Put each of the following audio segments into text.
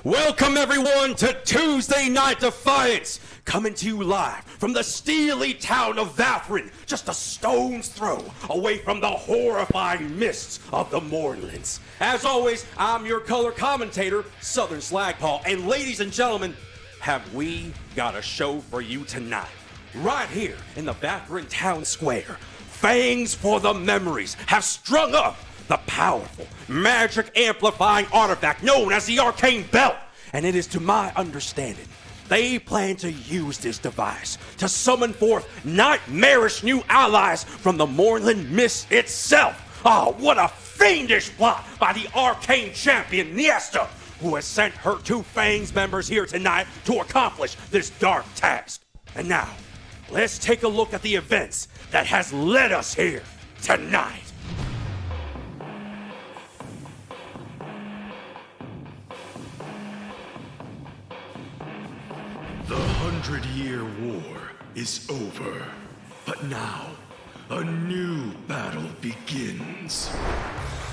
Welcome everyone to Tuesday Night Defiance, coming to you live from the steely town of Vathirond, just a stone's throw away from the horrifying mists of the Moorlands. As always, I'm your color commentator, Southern Slagpaw, and ladies and gentlemen, have we got a show for you tonight. Right here in the Vathirond Town Square, Fangs for the Memories have strung up the powerful, magic-amplifying artifact known as the Arcane Belt. And it is to my understanding, they plan to use this device to summon forth nightmarish new allies from the Moorland Mist itself. Oh, what a fiendish plot by the Arcane Champion, Niesta, who has sent her two Fangs members here tonight to accomplish this dark task. And now, let's take a look at the events that has led us here tonight. The 100-Year War is over, but now a new battle begins.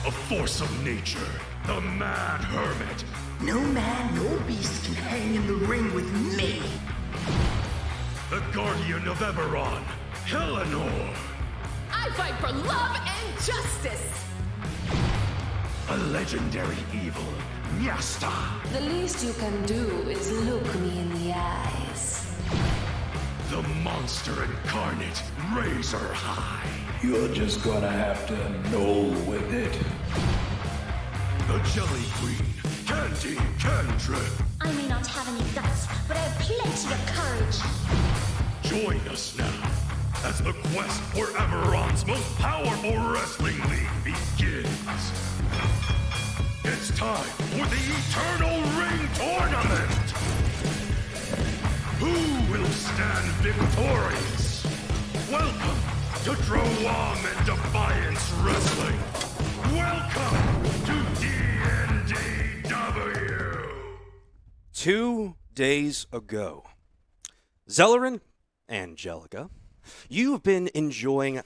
A force of nature, the Mad Hermit. No man, no beast can hang in the ring with me. The Guardian of Eberron, Eleanor. I fight for love and justice. A legendary evil, Nyasta. The least you can do is look me in the eyes. The monster incarnate, Razor High. You're just gonna have to know with it. The Jelly Queen, Candy Cantrip. I may not have any guts, but I have plenty of courage. Join us now as the quest for Eberron's most powerful wrestling league begins. It's time for the Eternal Ring Tournament! Who will stand victorious? Welcome to Droaam Defiance Wrestling! Welcome to D&DW! 2 days ago, Zellerin, Angelica, you've been enjoying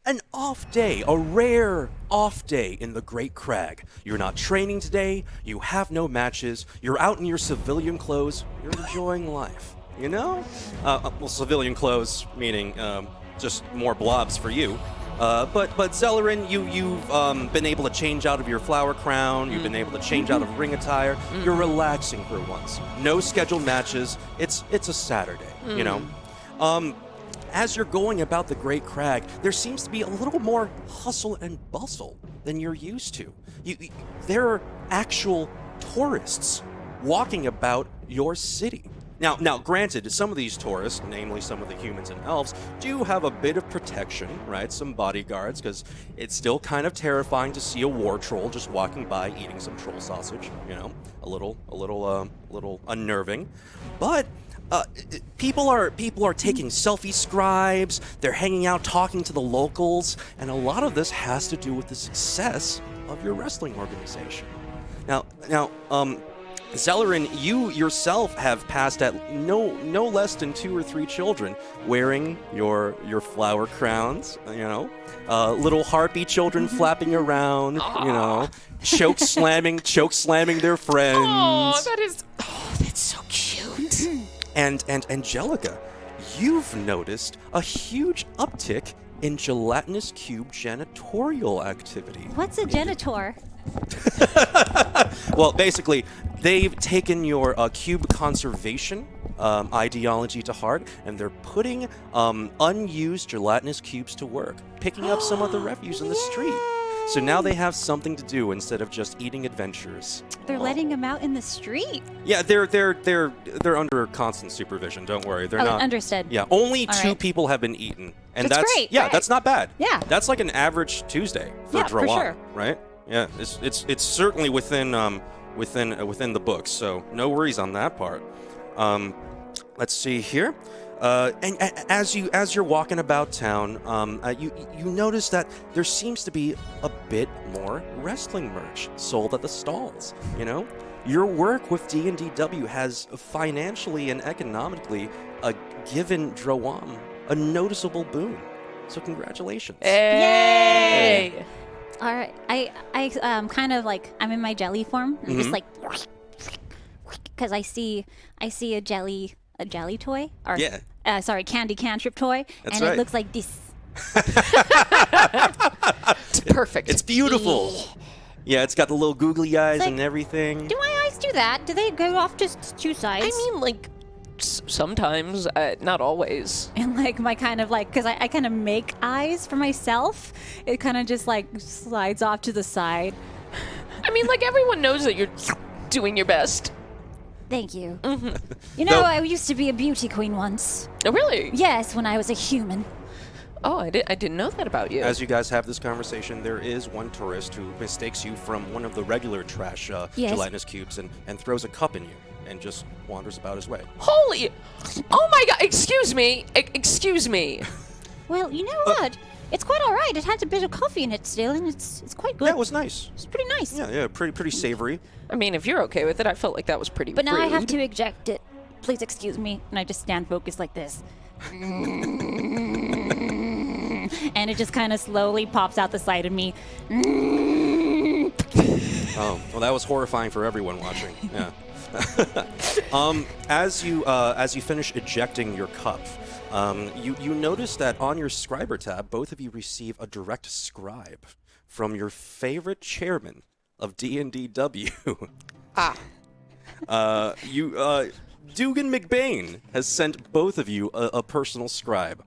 an off day, a rare off day in the Great Crag. You're not training today, you have no matches, you're out in your civilian clothes, you're enjoying life, you know? Well, civilian clothes meaning just more blobs for you. But Zellerin, you've been able to change out of your flower crown, you've been able to change out of ring attire, you're relaxing for once. No scheduled matches, it's a Saturday, you know? As you're going about the Great Crag, there seems to be a little more hustle and bustle than you're used to. There are actual tourists walking about your city. Now, granted, some of these tourists, namely some of the humans and elves, do have a bit of protection, right? Some bodyguards, because it's still kind of terrifying to see a war troll just walking by eating some troll sausage. You know, a little unnerving, but. People are taking selfie scribes, they're hanging out talking to the locals, and a lot of this has to do with the success of your wrestling organization. Now, Zellerin, you yourself have passed at no less than 2 or 3 children wearing your flower crowns, you know, little harpy children flapping around, you know, choke slamming their friends. Oh, that's so cute. And Angelica, you've noticed a huge uptick in gelatinous cube janitorial activity. What's a janitor? Well, basically, they've taken your cube conservation ideology to heart, and they're putting unused gelatinous cubes to work, picking up some of the refuse in the street. So now they have something to do instead of just eating adventures. They're letting them out in the street. Yeah, they're under constant supervision. Don't worry, they're not. Understood. Yeah, only All 2 right. people have been eaten, and That's great, yeah, right. that's not bad. Yeah. That's like an average Tuesday for Yeah, for Droaam, sure. right? Yeah, it's certainly within the books, so no worries on that part. Let's see here. And as you're walking about town, you notice that there seems to be a bit more wrestling merch sold at the stalls. You know, your work with D&DW has financially and economically given Droaam a noticeable boon. So congratulations. Hey! All right. I kind of like, I'm in my jelly form. I'm just like, because I see a jelly toy, or Yeah. Candy cantrip toy, That's and right. it looks like this. It's perfect. It's beautiful. Yeah, it's got the little googly eyes like- and everything. Do my eyes do that? Do they go off just two sides? I mean, like, sometimes, not always. And like my kind of like, because I kind of make eyes for myself, it kind of just like slides off to the side. I mean, like, everyone knows that you're doing your best. Thank you. Mm-hmm. You know, No. I used to be a beauty queen once. Oh, really? Yes, when I was a human. Oh, I didn't know that about you. As you guys have this conversation, there is one tourist who mistakes you from one of the regular trash Yes. gelatinous cubes and throws a cup in you and just wanders about his way. Holy! Oh my God! Excuse me! Excuse me! Well, you know what? It's quite all right. It has a bit of coffee in it still, and it's quite good. Yeah, it was nice. It's pretty nice. Yeah, pretty savory. I mean, if you're okay with it, I felt like that was pretty But now I have rude. to eject it. Please excuse me. And I just stand focused like this. And it just kind of slowly pops out the side of me. Oh, well, that was horrifying for everyone watching. Yeah. As you finish ejecting your cup, you notice that on your scriber tab, both of you receive a direct scribe from your favorite chairman of D&DW. Dugan McBain has sent both of you a personal scribe.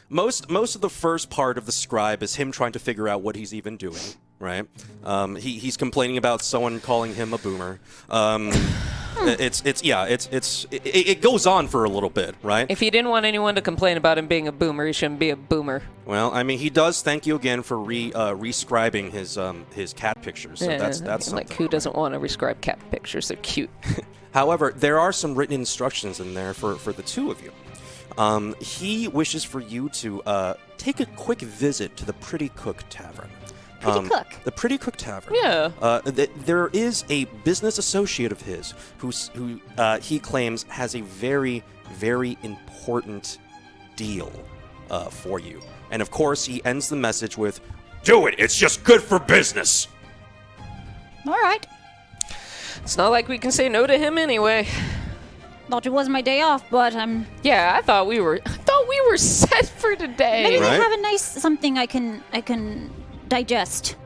Most of the first part of the scribe is him trying to figure out what he's even doing, right? He's complaining about someone calling him a boomer. It goes on for a little bit, right? If he didn't want anyone to complain about him being a boomer, he shouldn't be a boomer. Well, I mean, he does thank you again for rescribing his cat pictures. So that's something. Like, who doesn't want to rescribe cat pictures? They're cute. However, there are some written instructions in there for the two of you. He wishes for you to take a quick visit to the Pretty Cook Tavern. Pretty Cook? The Pretty Cook Tavern. Yeah. There is a business associate of his who he claims has a very, very important deal for you. And of course, he ends the message with, "Do it! It's just good for business!" All right. It's not like we can say no to him anyway. Thought it was my day off, but Yeah, I thought we were set for today. maybe Right? they have a nice something I can digest.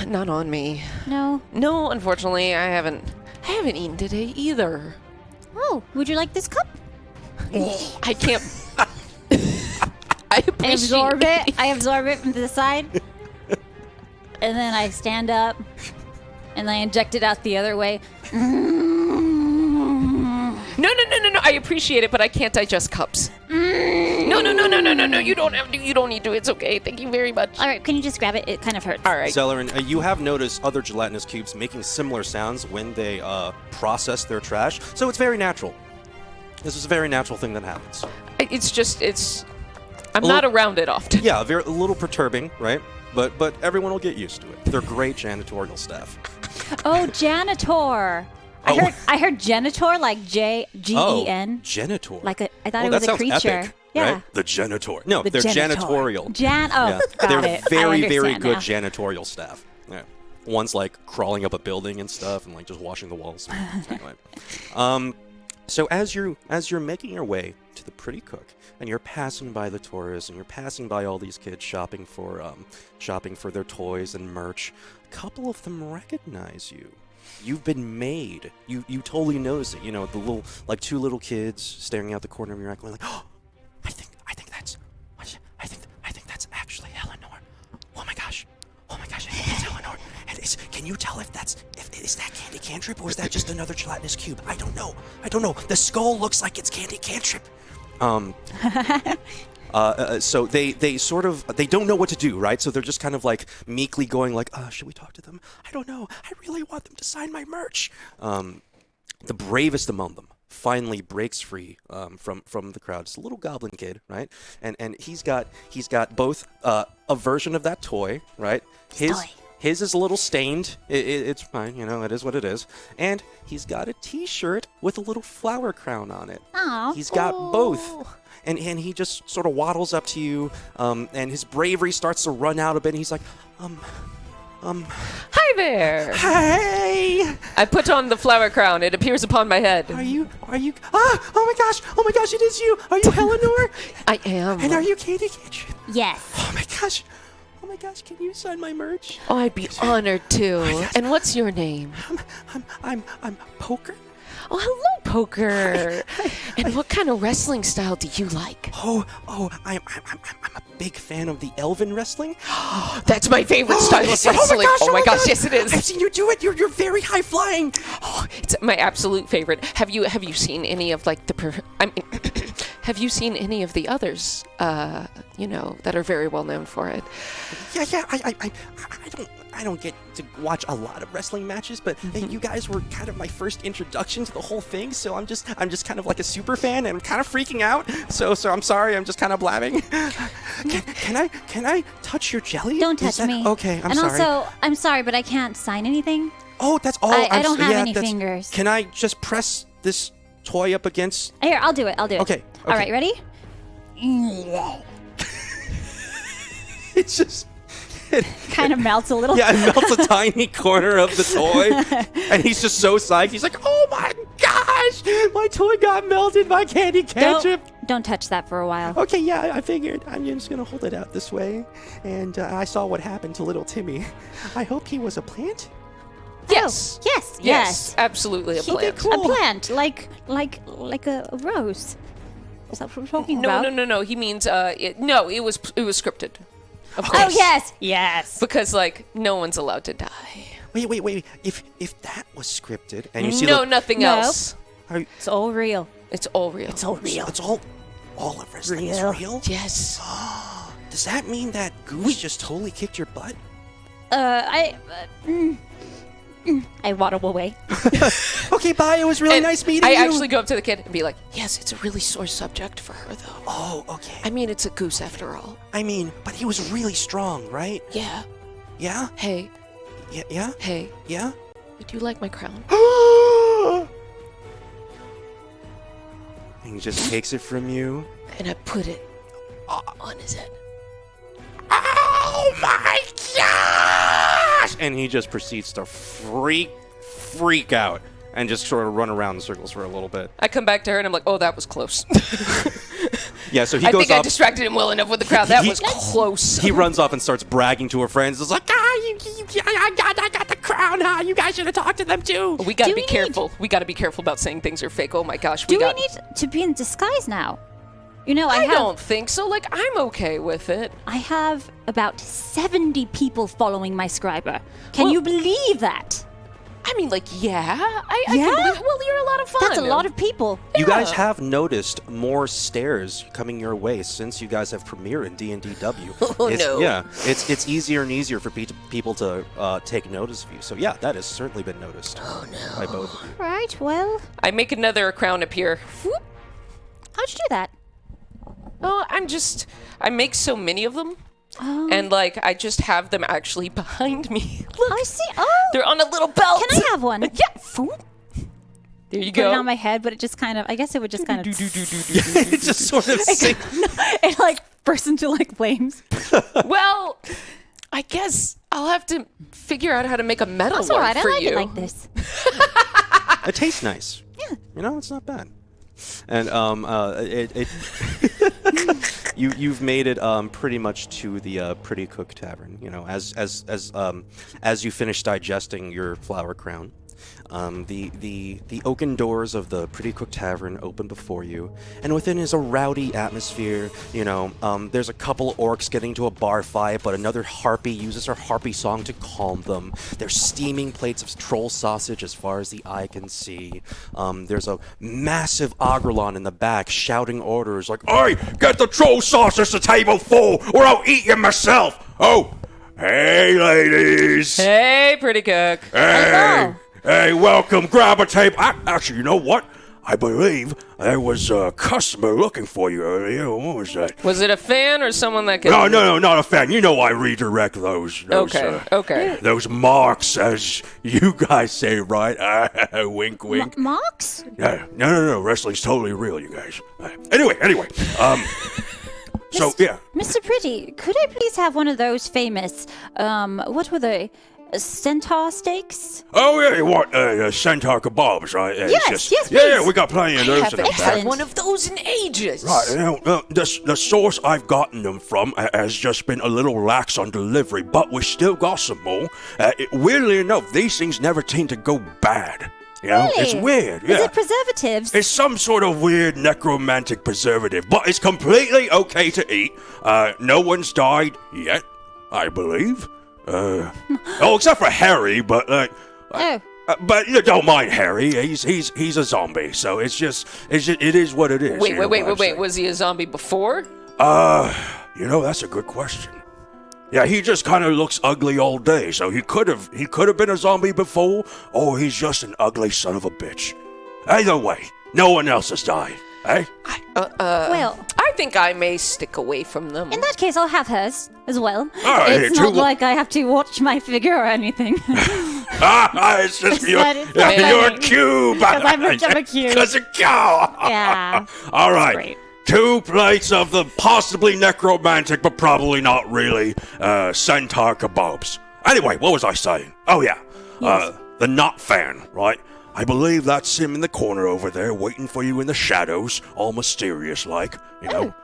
Not on me. No. No, unfortunately, I haven't eaten today either. Oh, would you like this cup? I can't. I absorb it. I absorb it from the side, and then I stand up, and I inject it out the other way. No. I appreciate it, but I can't digest cups. No. You don't have to. You don't need to. It's okay. Thank you very much. All right, can you just grab it? It kind of hurts. All right. Cellarin, you have noticed other gelatinous cubes making similar sounds when they process their trash, so it's very natural. This is a very natural thing that happens. I'm not around it often. Yeah, a little perturbing, right? But everyone will get used to it. They're great janitorial staff. Oh, janitor. I heard janitor like Gen. Oh, janitor. Like I thought Oh, it that was a sounds creature. epic, Yeah. right? The janitor. No, The they're janitor. janitorial. Got They're it. very, I very understand good now. janitorial staff. Yeah. One's like crawling up a building and stuff, and like just washing the walls. Anyway, so as you're making your way to the Pretty Cook, and you're passing by the tourists, and you're passing by all these kids shopping for their toys and merch, a couple of them recognize you. You've been made. You totally notice it. You know, the little, like, two little kids staring out the corner of your eye, going like, "Oh, I think that's actually Eleanor. Oh my gosh, I think it's Eleanor. And can you tell if is that Candy Cantrip or is that just another gelatinous cube? I don't know. The skull looks like it's Candy Cantrip." So they don't know what to do, right? So they're just kind of like meekly going like, should we talk to them? I don't know. I really want them to sign my merch. The bravest among them finally breaks free from the crowd. It's a little goblin kid, right? And he's got both a version of that toy, right? His is a little stained. It's fine, you know, it is what it is. And he's got a T-shirt with a little flower crown on it. Aw. He's got both. And he just sort of waddles up to you, and his bravery starts to run out a bit, and he's like, Hi there. "Hey! I put on the flower crown. It appears upon my head. Are you? Oh my gosh, it is you. Are you Eleanor? I am. And are you Candy Ketchup? Yes. Oh my gosh, can you sign my merch? Oh, I'd be honored to. And what's your name? I'm Poker. Oh, hello, Poker. And what kind of wrestling style do you like? I'm a big fan of the Elven wrestling. That's my favorite style of wrestling. Oh my gosh, yes it is. I've seen you do it. You're very high flying. Oh, it's my absolute favorite. Have you seen any of like have you seen any of the others? That are very well known for it. Yeah. I don't get to watch a lot of wrestling matches, but you guys were kind of my first introduction to the whole thing. So I'm just kind of like a super fan, and I'm kind of freaking out. So I'm sorry. I'm just kind of blabbing. Can I touch your jelly? Don't touch me. Okay, I'm and sorry. And also, I'm sorry, but I can't sign anything. Oh, that's all. I don't have any fingers. Can I just press this toy up against? Here, I'll do it. Okay. All right, ready? It's just... It kind of melts a little. Yeah, it melts a tiny corner of the toy. And he's just so psyched. He's like, oh my gosh, my toy got melted by Candy Ketchup. Don't touch that for a while. Okay, yeah, I figured. I'm just going to hold it out this way. And I saw what happened to little Timmy. I hope he was a plant. Yes. Oh, yes. Absolutely a plant. Okay, cool. A plant, like a rose. Is that what we're talking about? No. He means it was scripted. Of course. Oh yes. Because no one's allowed to die. Wait. If that was scripted and you see nothing else. It's all real. It's all real. It's all real. It's all of wrestling is real? Yes. Does that mean that Goose just totally kicked your butt? I waddle away. Okay, bye. It was really nice meeting you. I actually go up to the kid and be like, yes, it's a really sore subject for her, though. Oh, okay. I mean, it's a goose after all. But he was really strong, right? Yeah. Yeah? Hey. Yeah? Hey. Yeah? Do you like my crown? And he just takes it from you. And I put it on his head. Oh my gosh! And he just proceeds to freak out and just sort of run around in circles for a little bit. I come back to her and I'm like, oh, that was close. Yeah, so he I goes think I distracted him well enough with the crowd. That was close. He runs off and starts bragging to her friends. It's like, I got the crown. You guys should have talked to them too. We gotta be careful. We gotta be careful about saying things are fake. Oh my gosh. Do we need to be in disguise now? I don't think so. I'm okay with it. I have about 70 people following my scriber. Can you believe that? I mean, yeah. I can believe it. Well, you're a lot of fun. That's a lot of people. You guys have noticed more stairs coming your way since you guys have premiered in D&DW. Oh, no. Yeah, it's easier and easier for people to take notice of you. So yeah, that has certainly been noticed. Oh, no. By both of you. Right, well. I make another crown appear. Whoop. How'd you do that? Oh, I make so many of them. Oh. And I just have them actually behind me. Look, I see. Oh, they're on a little belt. Can I have one? Yeah. There you go. Put it on my head, but it just kind of. I guess it would just kind of. It just sort of. It bursts into flames. Well, I guess I'll have to figure out how to make a metal one for you. That's all right. I like it like this. It tastes nice. Yeah. It's not bad. And you've made it pretty much to the Pretty Cook Tavern. As you finish digesting your flower crown, the oaken doors of the Pretty Cook Tavern open before you, and within is a rowdy atmosphere. There's a couple orcs getting into a bar fight, but another harpy uses her harpy song to calm them. There's steaming plates of troll sausage as far as the eye can see. There's a massive Agrelon in the back shouting orders like, "Hey, get the troll sausage to table 4, or I'll eat you myself!" Oh, hey, ladies. Hey, Pretty Cook. Hey. Hey, welcome. Grab a table. Actually, you know what? I believe there was a customer looking for you earlier. What was that? Was it a fan or someone that could... No, not a fan. I redirect those okay. Those marks, as you guys say, right? Wink, wink. Marks? Yeah. No. Wrestling's totally real, you guys. Anyway. So, yeah. Mr. Pretty, could I please have one of those famous, what were they? centaur steaks? Oh, yeah, you want centaur kebabs, right? Yeah, Yes, yes, Yeah, please. we got plenty of I those in haven't the had back. one of those in ages. Right, the source I've gotten them from has just been a little lax on delivery, but we still got some more. Weirdly enough, these things never tend to go bad. You know, Really? it's weird. Yeah. Is it preservatives? It's some sort of weird necromantic preservative, but it's completely okay to eat. No one's died yet, I believe. Except for Harry, but Oh. but you don't mind Harry. He's a zombie, so it is what it is. Wait, you know what I'm saying? Was he a zombie before? That's a good question. Yeah, he just kind of looks ugly all day, so he could have been a zombie before, or he's just an ugly son of a bitch. Either way, no one else has died, eh? Well, I think I may stick away from them. in that case, I'll have hers as well. right, It's here, not two- like I have to watch my figure or anything. It's just It's you're a funny. cube. 'Cause I'm a cube. Because a cow. Yeah. All right. great. 2 plates of the possibly necromantic, but probably not really, centaur kebabs. Anyway, what was I saying? Oh, yeah. The Not Fan, right? I believe that's him in the corner over there, waiting for you in the shadows, all mysterious-like,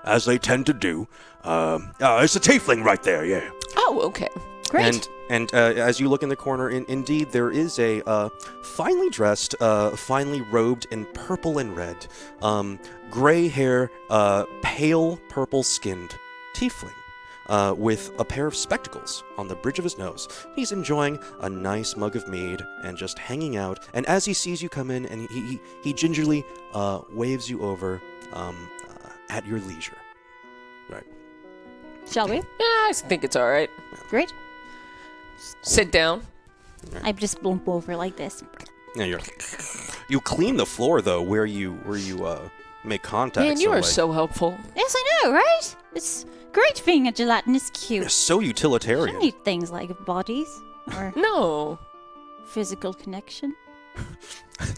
as they tend to do. It's a tiefling right there, yeah. Oh, okay. Great. And as you look in the corner, indeed, there is a finely dressed, finely robed in purple and red, gray hair, pale purple-skinned tiefling with a pair of spectacles on the bridge of his nose. He's enjoying a nice mug of mead and just hanging out. And as he sees you come in, and he gingerly waves you over at your leisure. Right. Shall we? Yeah, I think it's all right. Great. Sit down. I just bump over like this. Yeah, you clean the floor though, where you make contact. Man, you are like- so helpful. Yes, I know, right? It's great being a gelatinous cube. You're so I utilitarian. need things like bodies or No. physical connection.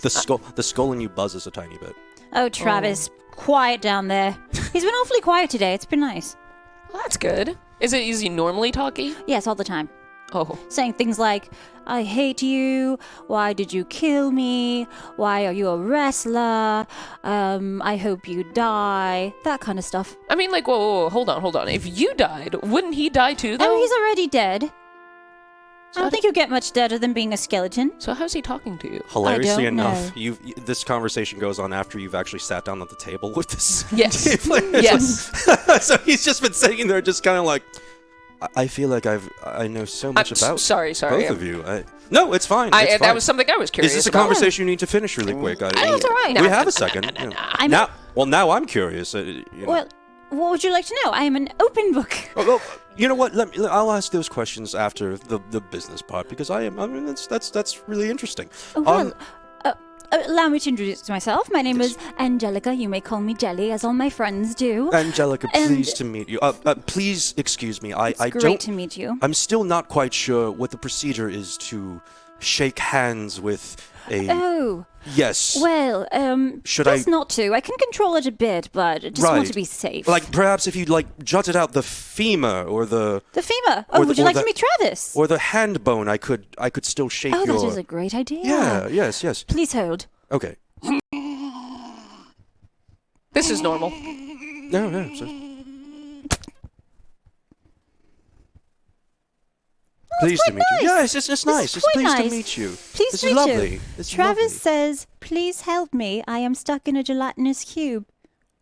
The skull in you buzzes a tiny bit. Oh, Travis, quiet down there. He's been awfully quiet today. It's been nice. Well, that's good. Is he normally talky? Yes, all the time. Oh. Saying things like, I hate you, why did you kill me, why are you a wrestler, I hope you die, that kind of stuff. I mean, like, whoa, hold on. If you died, wouldn't he die too, though? Oh, he's already dead. I don't think you get much deader than being a skeleton. So how's he talking to you? Hilariously don't enough, know. this conversation goes on after you've actually sat down at the table with this. Yes. tiefling. Yes. So he's just been sitting there, just kind of like, I feel like I know so much about sorry. both of you. No, it's fine. It's fine. That was something I was curious Is this a about. conversation you need to finish really quick? Oh, it's all right. We have a second. Yeah. I'm- Now I'm curious. Well, what would you like to know? I am an open book. Well, you know what? I'll ask those questions after the business part because that's really interesting. Well, allow me to introduce myself. My name is Angelica. You may call me Jelly, as all my friends do. Angelica, And- pleased to meet you. Please excuse me. I It's great don't. to meet you. I'm still not quite sure what the procedure is to shake hands with a. Oh, Yes. well, Should best I- not to. I can control it a bit, but I just Right. want to be safe. Like perhaps if you jutted out the femur or the the femur. Oh, would you like to meet Travis? or the hand bone, I could still shake Oh, your. that is a great idea. Yeah. Yes. Please hold. Okay. This is normal. No. Pleased to quite meet you. nice. Yes, it's This nice. is It's quite pleased nice. to meet you. Pleased This to is meet lovely. you. This is Travis lovely. says, "Please help me. I am stuck in a gelatinous cube."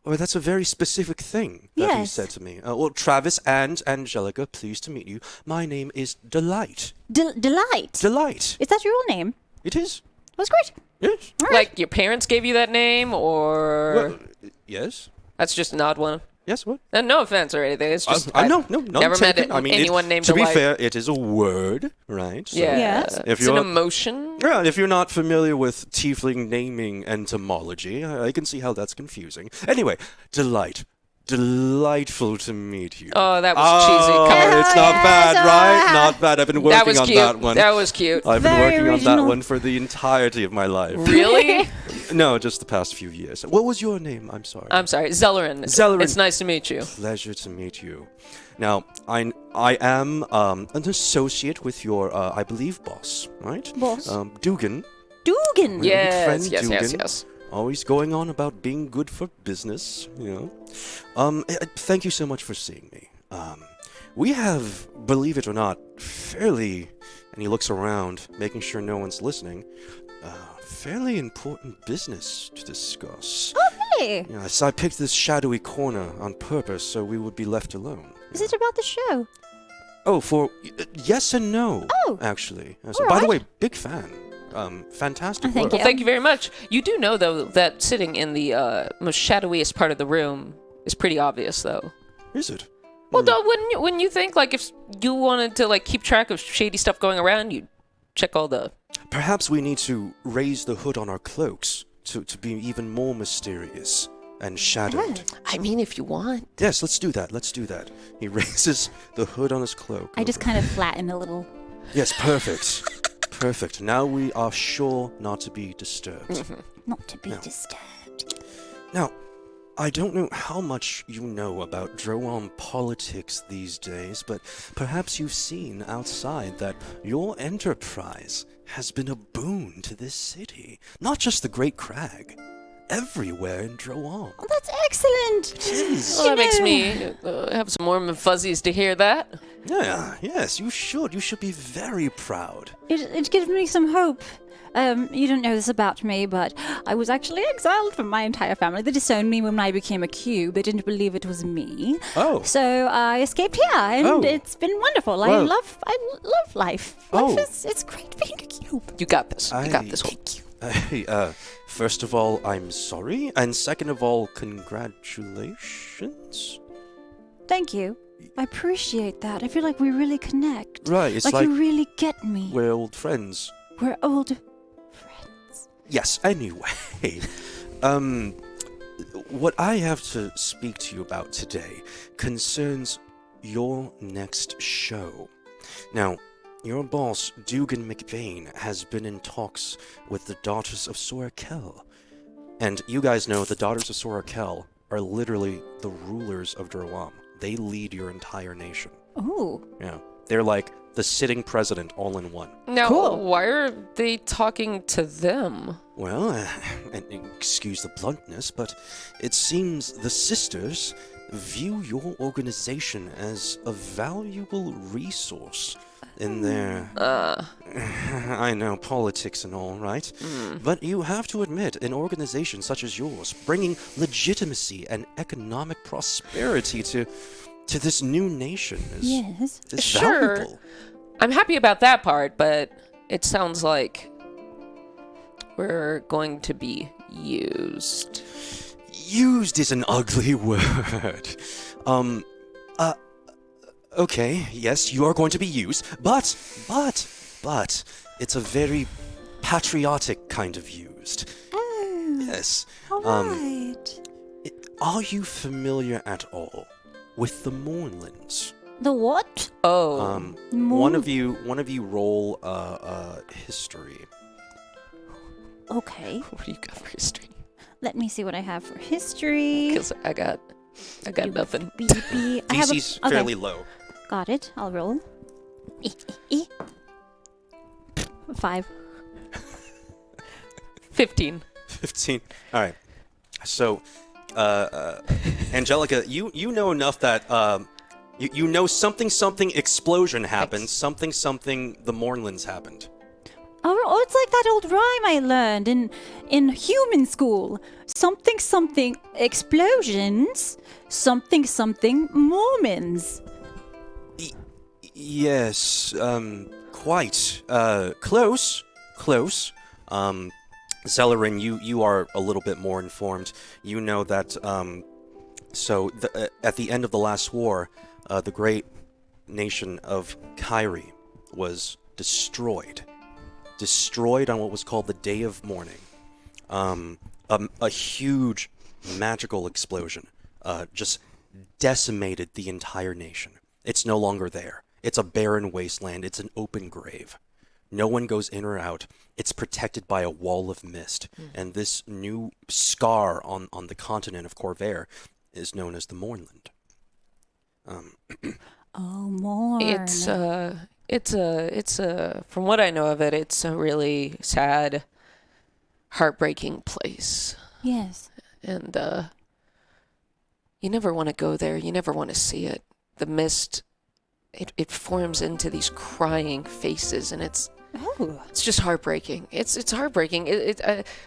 Oh, that's a very specific thing that he Yes. said to me. Well, Travis and Angelica, pleased to meet you. My name is Delight. Delight. Delight. Is that your real name? It is. That's great. Yes. All right. Like, your parents gave you that name, or Well, yes. that's just an odd one? Yes. What? No offense or anything. It's just No, none never met taken. I mean, anyone named To be Delight. fair, it is a word, right? So Yeah. Yes. If It's an you're- emotion. Yeah, if you're not familiar with tiefling naming entomology, I can see how that's confusing. Anyway, Delight. Delightful to meet you. Oh, that was cheesy. Come here. It's not bad, right? Not bad. I've been working That was on cute. that one. That was cute. I've been Very working on original. that one for the entirety of my life. Really? No, just the past few years. What was your name? I'm sorry. I'm sorry. Zellerin. Zellerin. It's nice to meet you. Pleasure to meet you. Now, I am an associate with your, I believe, boss, right? Boss? Dugan. Dugan. Yes, friend yes, yes, Dugan. yes. Always going on about being good for business, you know. Thank you so much for seeing me. We have, believe it or not, fairly, and he looks around, making sure no one's listening, fairly important business to discuss. Hey, Yes, I picked this shadowy corner on purpose so we would be left alone. is it about the show? Oh, for yes and no. Oh. Actually. By All the right. way, big fan. Fantastic Thank work. you. Well, thank you very much. You do know, though, that sitting in the most shadowiest part of the room is pretty obvious, though. Is it? Well, wouldn't you think, like, if you wanted to, like, keep track of shady stuff going around, you'd check all the... Perhaps we need to raise the hood on our cloaks to be even more mysterious and shadowed. I mean, if you want. Yes, let's do that. Let's do that. He raises the hood on his cloak. I just kind of flatten a little. Yes, perfect. Perfect. Now we are sure not to be disturbed. Not to be No. disturbed. Now, I don't know how much you know about Droaam politics these days, but perhaps you've seen outside that your enterprise has been a boon to this city. Not just the Great Crag. Everywhere in Droaam. Oh, that's excellent. Well, that makes me have some warm and fuzzies to hear that. Yeah, yes, you should. You should be very proud. It gives me some hope. You don't know this about me, but I was actually exiled from my entire family. They disowned me when I became a cube. They didn't believe it was me. Oh. So I escaped here, and Oh. it's been wonderful. I Well. love life. Oh. It's great being a cube. You got this. You got I- this. Hey, first of all, I'm sorry, and second of all, congratulations. Thank you. I appreciate that. I feel like we really connect. Right, it's like you really get me. we're old friends. We're old friends. Yes, anyway. What I have to speak to you about today concerns your next show. Now, your boss, Dugan McBain, has been in talks with the Daughters of Sorakel. And you guys know the Daughters of Sorakel are literally the rulers of Droaam. They lead your entire nation. Ooh. Yeah. They're like the sitting president all in one. Now, Cool. why are they talking to them? Well, and excuse the bluntness, but it seems the sisters view your organization as a valuable resource in their... I know, politics and all, right? But you have to admit, an organization such as yours, bringing legitimacy and economic prosperity to this new nation Yes. is Sure. valuable. I'm happy about that part, but it sounds like we're going to be used. Used is an ugly word. Okay, yes, you are going to be used, but, it's a very patriotic kind of used. Oh. Yes. All right. Are you familiar at all with the Moorlands? The what? Oh. One of you roll history. Okay. What do you got for history? Let me see what I have for history. Because I got nothing. BB. I have DC's okay. fairly low. Got it. I'll roll. 5. 15. 15. All right. So, Angelica, you know enough that you know something explosion happened, something the Moorlands happened. Oh, it's like that old rhyme I learned in human school. Something explosions. Something Mormons. Yes, quite. Close. Zellerin, you are a little bit more informed. You know that, at the end of the last war, the great nation of Kyrie was destroyed. Destroyed on what was called the Day of Mourning. A huge magical explosion just decimated the entire nation. It's no longer there. It's a barren wasteland. It's an open grave. No one goes in or out. It's protected by a wall of mist. And this new scar on the continent of Corvair is known as the Moorland. Morn. It's from what I know of it, it's a really sad, heartbreaking place. Yes. And you never want to go there. You never want to see it. The mist, it forms into these crying faces, and it's just heartbreaking. It's heartbreaking.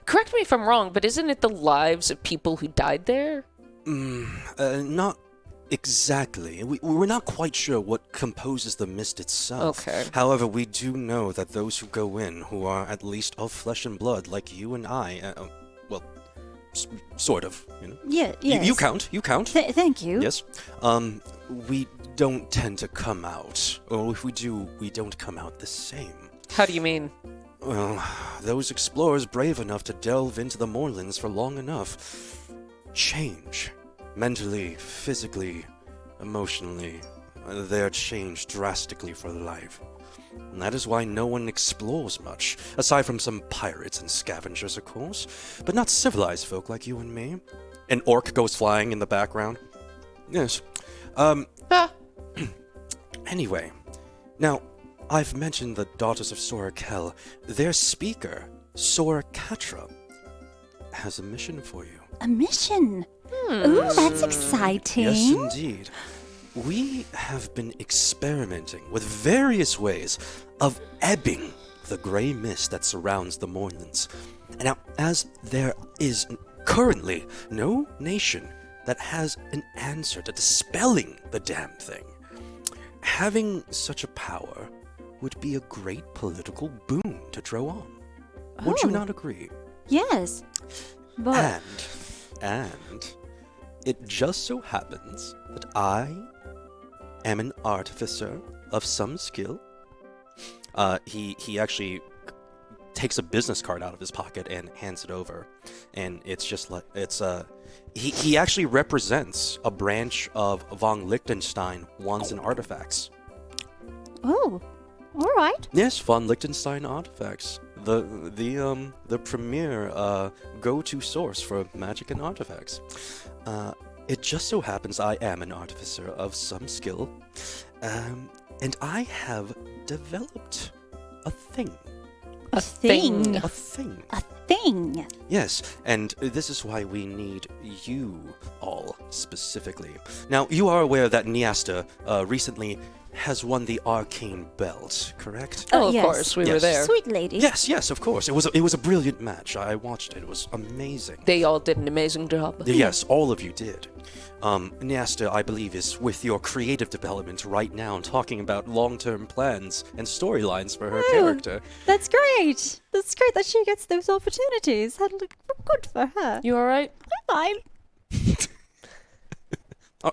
Correct me if I'm wrong, but isn't it the lives of people who died there? Not exactly. We're not quite sure what composes the mist itself. Okay. However, we do know that those who go in, who are at least of flesh and blood, like you and I, well, sort of, you know? Yeah, yes. You count. Thank you. Yes. We don't tend to come out. Or if we do, we don't come out the same. How do you mean? Well, those explorers brave enough to delve into the Moorlands for long enough change. Mentally, physically, emotionally, they're changed drastically for life. And that is why no one explores much, aside from some pirates and scavengers, of course, but not civilized folk like you and me. An orc goes flying in the background. Yes. Anyway, now, I've mentioned the Daughters of Sorakel. Their speaker, Sorakatra, has a mission for you. A mission? Ooh, that's exciting. Yes, indeed. We have been experimenting with various ways of ebbing the grey mist that surrounds the Moorlands. And now, as there is currently no nation that has an answer to dispelling the damn thing, having such a power would be a great political boon to Droaam. Would you not agree? Yes. But And it just so happens that I am an artificer of some skill. He actually takes a business card out of his pocket and hands it over, and it's just like he actually represents a branch of von Liechtenstein wands and artifacts. Oh, all right. Yes, von Liechtenstein artifacts. The premier go-to source for magic and artifacts. It just so happens I am an artificer of some skill, and I have developed a thing. A thing. A thing. A thing. Yes, and this is why we need you all specifically. Now, you are aware that Niasta recently has won the arcane belt, correct? Oh, of yes. course, we were there. Sweet lady. Yes, of course. It was a brilliant match. I watched it. It was amazing. They all did an amazing job. Yes, all of you did. Niasta, I believe, is with your creative development right now, talking about long-term plans and storylines for her character. That's great. That's great that she gets those opportunities. Good for her. You all right? I'm fine.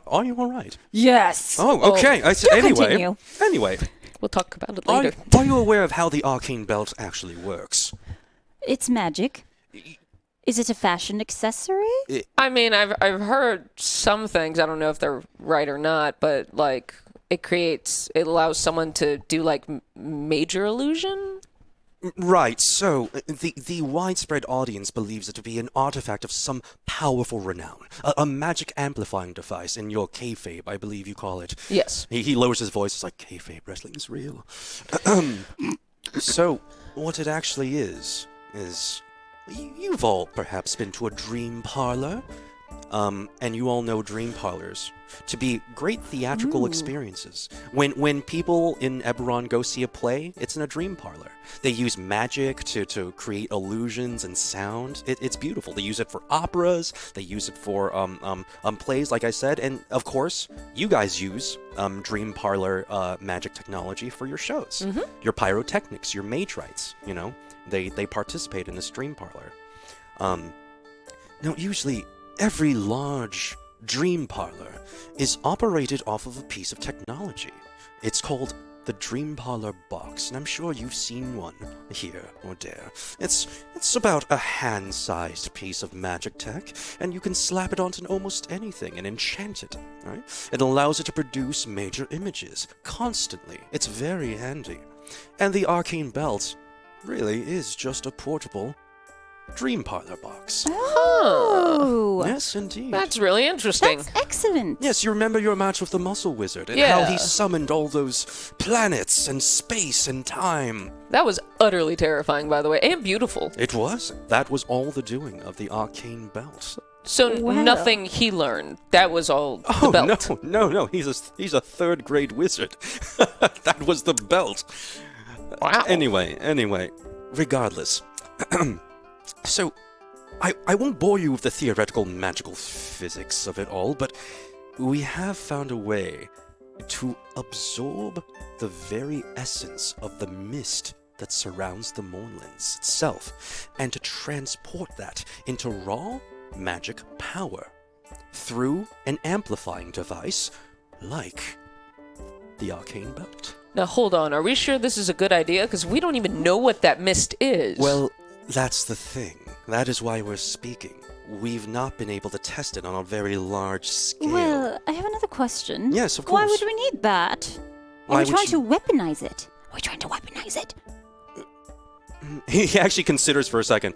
Are you all right? Yes. Oh, okay. Continue. Anyway, We'll talk about it later. are you aware of how the arcane belt actually works? It's magic. Is it a fashion accessory? I mean, I've heard some things. I don't know if they're right or not, but like it allows someone to do like major illusion. Right. So the widespread audience believes it to be an artifact of some powerful renown, a magic amplifying device in your kayfabe, I believe you call it. Yes. He lowers his voice. It's like kayfabe wrestling is real. So what it actually is you've all perhaps been to a dream parlor, and you all know dream parlors to be great theatrical experiences. When people in Eberron go see a play, it's in a dream parlor. They use magic to create illusions and sound. It's beautiful. They use it for operas. They use it for plays, like I said, and of course, you guys use dream parlor magic technology for your shows. Your pyrotechnics, your mage rites. You know, they participate in this dream parlor. Now, usually, every large dream parlor is operated off of a piece of technology. It's called the Dream Parlor box, and I'm sure you've seen one here or there. It's about a hand-sized piece of magic tech, and you can slap it onto almost anything and enchant it, right? It allows it to produce major images constantly. It's very handy. And the Arcane Belt really is just a portable Dream Parlor box. Oh! Yes, indeed. That's really interesting. That's excellent. Yes, you remember your match with the Muscle Wizard and Yeah. how he summoned all those planets and space and time. That was utterly terrifying, by the way, and beautiful. It was. That was all the doing of the Arcane Belt. So Wow. nothing he learned. That was all the Oh, belt. no. He's a third grade wizard. That was the belt. Wow. Anyway, regardless. So, I won't bore you with the theoretical magical physics of it all, but we have found a way to absorb the very essence of the mist that surrounds the Moorlands itself, and to transport that into raw magic power through an amplifying device like the Arcane Belt. Now hold on, are we sure this is a good idea? Because we don't even know what that mist is. Well, that's the thing. That is why we're speaking. We've not been able to test it on a very large scale. Well, I have another question. Yes, of Why course. would we need that? Why Are would we trying you- to weaponize it? Are we trying to weaponize it? He actually considers for a second.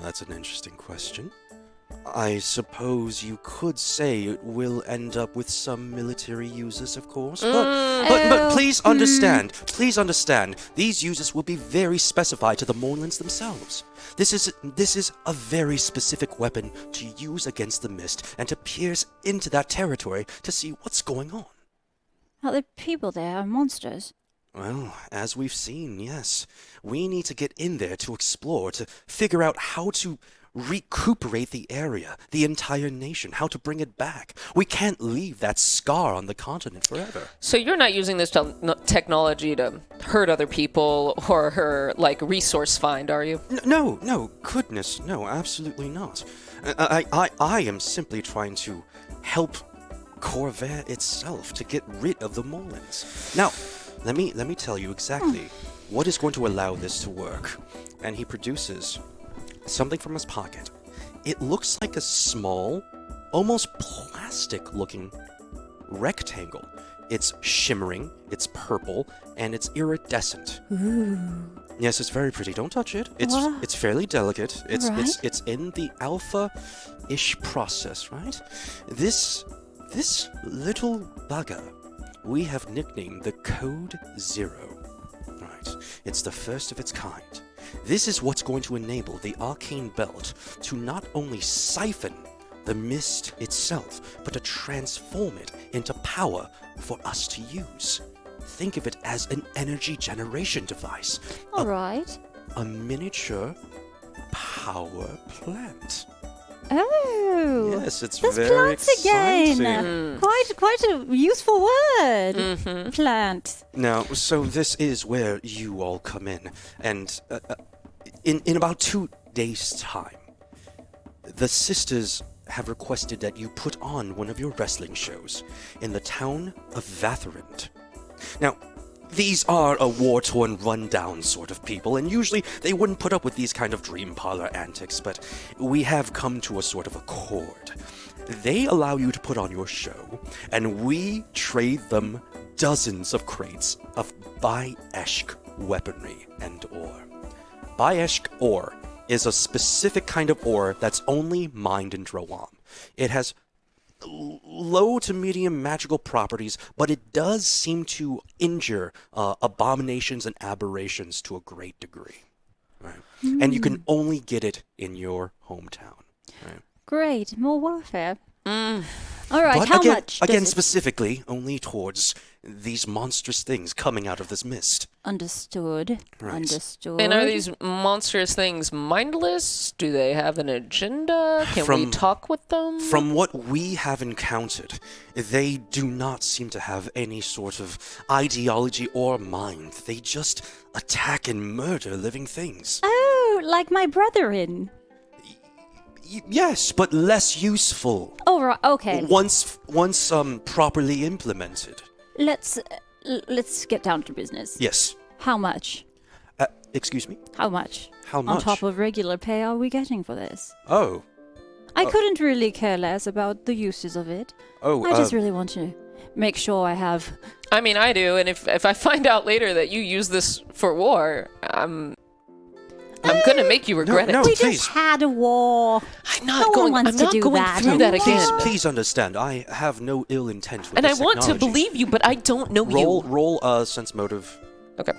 That's an interesting question. I suppose you could say it will end up with some military uses, of course. But please understand, these uses will be very specified to the Moorlands themselves. This is a very specific weapon to use against the mist and to pierce into that territory to see what's going on. Are the people there are monsters? Well, as we've seen, yes. We need to get in there to explore, to figure out how to recuperate the area, the entire nation, how to bring it back. We can't leave that scar on the continent forever. So you're not using this technology to hurt other people or her, like, resource find, are you? No, goodness, no, absolutely not. I am simply trying to help Corvair itself to get rid of the Moorlands. Now, let me tell you exactly what is going to allow this to work. And he produces something from his pocket. It looks like a small, almost plastic-looking rectangle. It's shimmering, it's purple, and it's iridescent. Ooh. Yes, it's very pretty. Don't touch it. What? It's fairly delicate. It's Right. it's in the alpha-ish process, right? This little bugger we have nicknamed the Code Zero. Right. It's the first of its kind. This is what's going to enable the Arcane Belt to not only siphon the mist itself, but to transform it into power for us to use. Think of it as an energy generation device. All right. A miniature power plant. Oh. Yes, it's There's very plants exciting. again. Quite a useful word. Plant. Now, so this is where you all come in, and in about 2 days' time, the sisters have requested that you put on one of your wrestling shows in the town of Vathirond. Now, these are a war-torn, run-down sort of people, and usually they wouldn't put up with these kind of dream parlor antics, but we have come to a sort of accord. They allow you to put on your show, and we trade them dozens of crates of By-Eshk weaponry and ore. By-Eshk ore is a specific kind of ore that's only mined in Droaam. It has low to medium magical properties, but it does seem to injure abominations and aberrations to a great degree. Right? And you can only get it in your hometown. Right? Great. More warfare. All right. But how again, much? does again, it- specifically, only towards these monstrous things coming out of this mist. Understood. Right. Understood. And are these monstrous things mindless? Do they have an agenda? Can we From- talk with them? From what we have encountered, they do not seem to have any sort of ideology or mind. They just attack and murder living things. Oh, like my brethren. Yes, but less useful. All right. Okay. Once properly implemented. Let's let's get down to business. Yes. How much? Excuse me? How much? How much? On top of regular pay are we getting for this? Oh. I couldn't really care less about the uses of it. Oh, I just really want to make sure I have... I mean, I do, and if I find out later that you use this for war, I'm gonna make you regret no, it. We please. just had a war. I'm not No one going. wants I'm to not do going that through that anymore. again. Please understand, I have no ill intent with And I this want to technology. believe you, but I don't know you. Roll sense motive. Okay.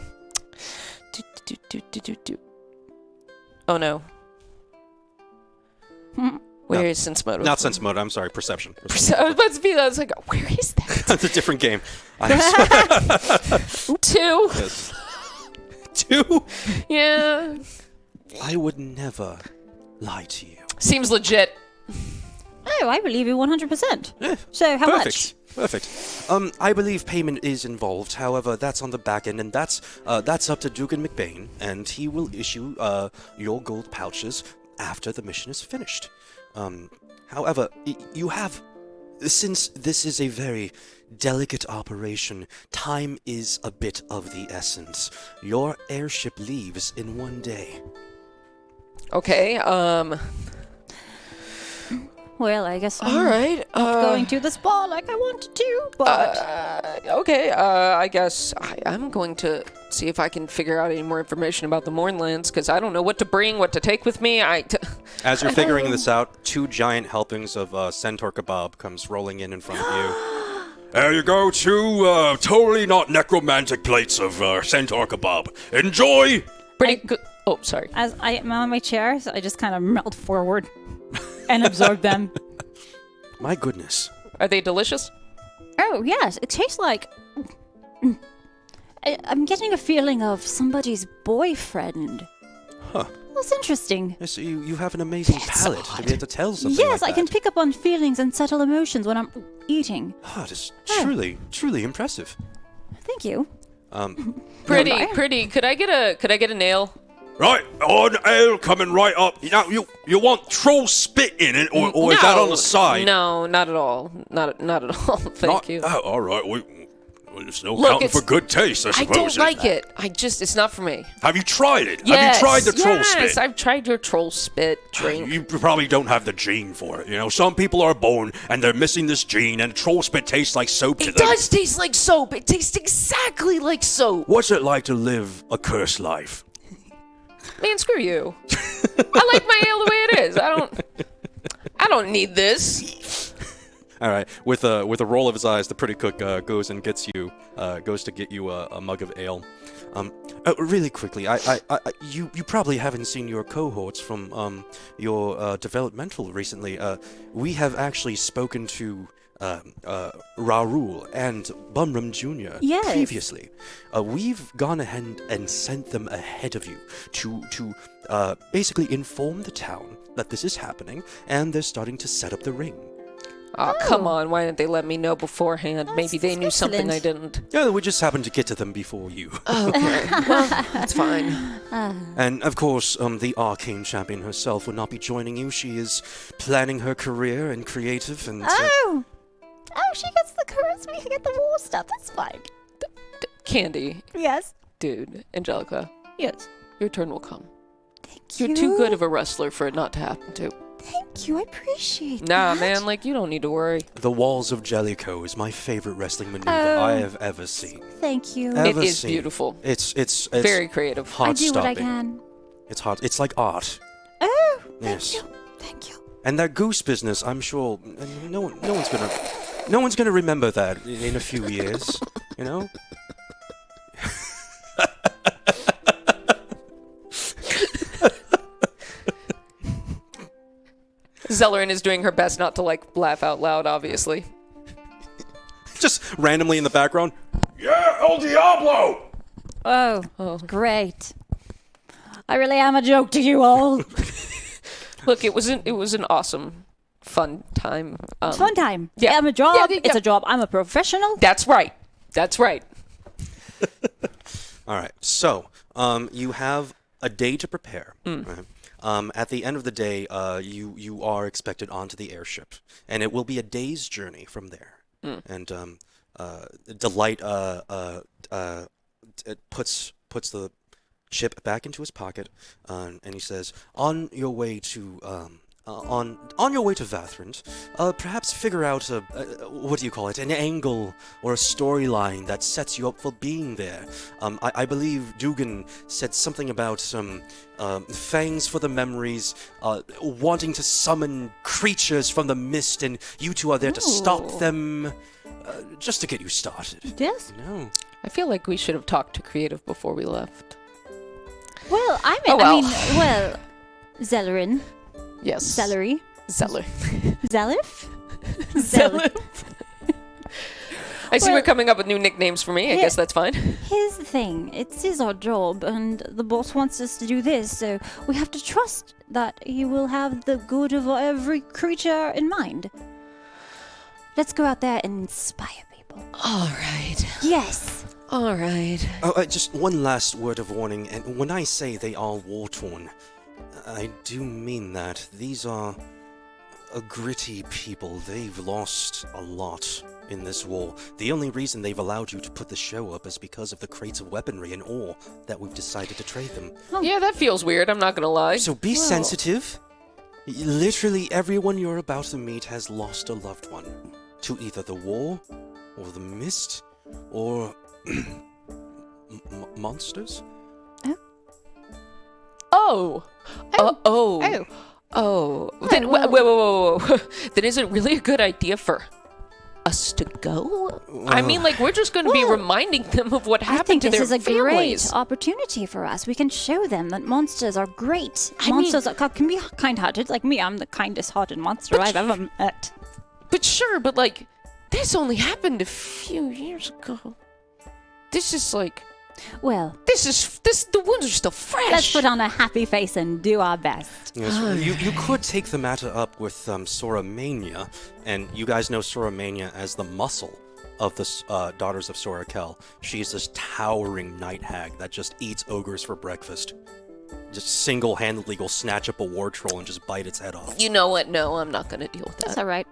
Oh no. Where is sense motive? Not sense motive, I'm sorry, perception. I was about to be. I was like, where is that? That's a different game. 2. Yes. 2? Yeah. I would never lie to you. Seems legit. Oh, I believe you 100%. Yeah, So, how perfect. much? Perfect. I believe payment is involved. However, that's on the back end, and that's up to Dugan McBain, and he will issue your gold pouches after the mission is finished. However, you have, since this is a very delicate operation, time is a bit of the essence. Your airship leaves in 1 day. Okay. Well, I guess I'm All right. not going to the spa like I wanted to, but... Okay. I guess I'm going to see if I can figure out any more information about the Moorlands, because I don't know what to bring, what to take with me. As you're figuring this out, 2 giant helpings of centaur kebab comes rolling in front of you. There you go, 2 totally not necromantic plates of centaur kebab. Enjoy! Pretty good. Oh, sorry. As I am on my chair, so I just kind of melt forward and absorb them. My goodness. Are they delicious? Oh, yes. It tastes like... I'm getting a feeling of somebody's boyfriend. Huh. That's interesting. Yes, you have an amazing palate to be able to tell something Yes, like I can that. pick up on feelings and subtle emotions when I'm eating. Oh, that's truly impressive. Thank you. Pretty. Could I get a nail? Right, on ale coming right up. Now, you want troll spit in it, or is that on the side? No, not at all. Not at all. Thank you. Oh, all right. Well, it's no Look, counting for good taste, I I suppose. don't like it. It's not for me. Have you tried it? Yes, Have you tried the troll yes, spit? I've tried your troll spit drink. You probably don't have the gene for it. You know, some people are born and they're missing this gene, and troll spit tastes like soap to It them. does taste like soap. It tastes exactly like soap. What's it like to live a cursed life? Man, screw you. I like my ale the way it is. I don't need this. All right. With a roll of his eyes, the pretty cook goes and gets you goes to get you a mug of ale. Really quickly, you probably haven't seen your cohorts from your developmental recently. We have actually spoken to Raul and Bumram Jr. Yes. previously. We've gone ahead and sent them ahead of you to basically inform the town that this is happening, and they're starting to set up the ring. Oh, come on. Why didn't they let me know beforehand? Maybe they knew something I didn't. Yeah, we just happened to get to them before you. Okay. Well, that's fine. And of course, the arcane champion herself will not be joining you. She is planning her career in creative and... Oh, she gets the curse. We get the war stuff. That's fine. Candy. Yes. Dude. Angelica. Yes. Your turn will come. Thank You're too good of a wrestler for it not to happen to. Thank you. I appreciate Nah, that. man, like, you don't need to worry. The Walls of Jellicoe is my favorite wrestling maneuver I have ever seen. Thank you. Ever It is seen. beautiful. It's Very creative. I heart do what I stopping. can. It's hard. It's like art. Oh, Yes. thank you. Thank you. And that goose business, I'm sure no one's gonna remember that in a few years. You know. Zellerin is doing her best not to, like, laugh out loud, obviously. Just randomly in the background. Yeah, El Diablo! Oh, great. I really am a joke to you all. Look, it was an awesome, fun time. Fun time. Yeah. I'm a job. Yeah. It's a job. I'm a professional. That's right. That's right. All right. So, you have a day to prepare. Right? At the end of the day, you are expected onto the airship, and it will be a day's journey from there. And Delight puts the chip back into his pocket, and he says, "On your way to on your way to Vathirond, perhaps figure out what do you call it? An angle or a storyline that sets you up for being there. I believe Dugan said something about some fangs for the memories, wanting to summon creatures from the mist, and you two are there to stop them." Just to get you started. Yes. No. I feel like we should have talked to creative before we left. Well, I mean, Zellerin. Yes. Celery. Zeller. Zelif? Zeller. I see we're coming up with new nicknames for me. I guess that's fine. Here's the thing. It is our job, and the boss wants us to do this, so we have to trust that he will have the good of every creature in mind. Let's go out there and inspire people. All right. Yes. All right. Just one last word of warning, and when I say they are war-torn, I do mean that. These are a gritty people. They've lost a lot in this war. The only reason they've allowed you to put the show up is because of the crates of weaponry and ore that we've decided to trade them. Yeah, that feels weird, I'm not gonna lie. So be sensitive. Literally everyone you're about to meet has lost a loved one to either the war, or the mist, or monsters. Then whoa. Then is it really a good idea for us to go? I mean, like, we're just going to be reminding them of what happened to their families. I think this is a great opportunity for us. We can show them that monsters are great. Monsters can be kind-hearted. Like me, I'm the kindest-hearted monster I've ever met. But sure, but like, this only happened a few years ago. This is like... Well, the wounds are still fresh. Let's put on a happy face and do our best. Yes, you could take the matter up with Soramania, and you guys know Soramania as the muscle of the Daughters of Sorakel. She's this towering night hag that just eats ogres for breakfast. Just single-handedly go snatch up a war troll and just bite its head off. You know what? No, I'm not going to deal with that. That's all right.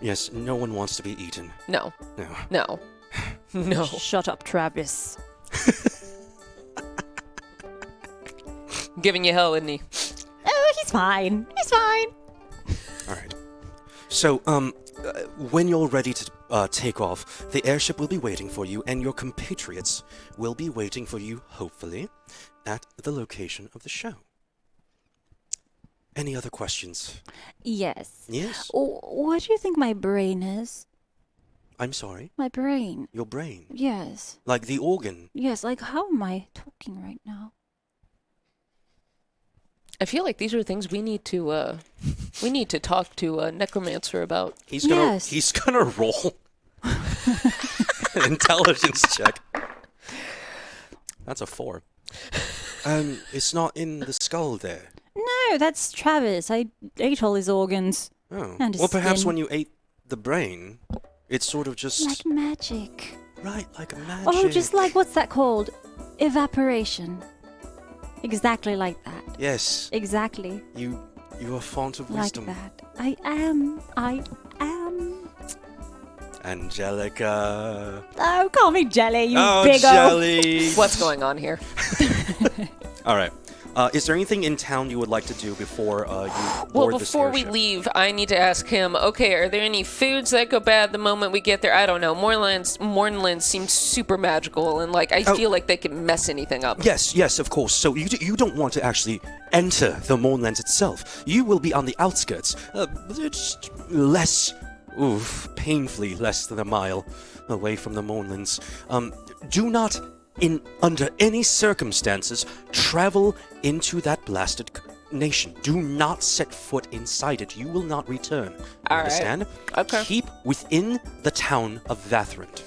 Yes, no one wants to be eaten. No. No. No. Shut up, Travis. Giving you hell, isn't he? Oh, he's fine. He's fine. All right. So, when you're ready to take off, the airship will be waiting for you, and your compatriots will be waiting for you, hopefully, at the location of the show. Any other questions? Yes. Yes? What do you think my brain is? I'm sorry? My brain. Your brain? Yes. Like the organ? Yes, like how am I talking right now? I feel like these are things we need to talk to a necromancer about. He's gonna roll an intelligence check. That's a 4. It's not in the skull there. No, that's Travis. I ate all his organs. Oh. And his Well, perhaps skin. when you ate the brain, it's sort of just... Like magic. Right, like magic. Oh, just like, what's that called? Evaporation. Exactly like that. Yes. Exactly. You are font of Like wisdom. that. I am. Angelica. Oh, call me Jelly, you big Jelly. What's going on here? All right. Is there anything in town you would like to do before you Well, board this before we airship? leave, I need to ask him, okay, are there any foods that go bad the moment we get there? I don't know. Moorlands seems super magical, and like I feel like they can mess anything up. Yes, of course. So you don't want to actually enter the Moorlands itself. You will be on the outskirts. It's less, painfully less than a mile away from the Moorlands. Do not, under any circumstances, travel into that blasted nation. Do not set foot inside it. You will not return. All right. Understand? Okay. Keep within the town of Vathirond.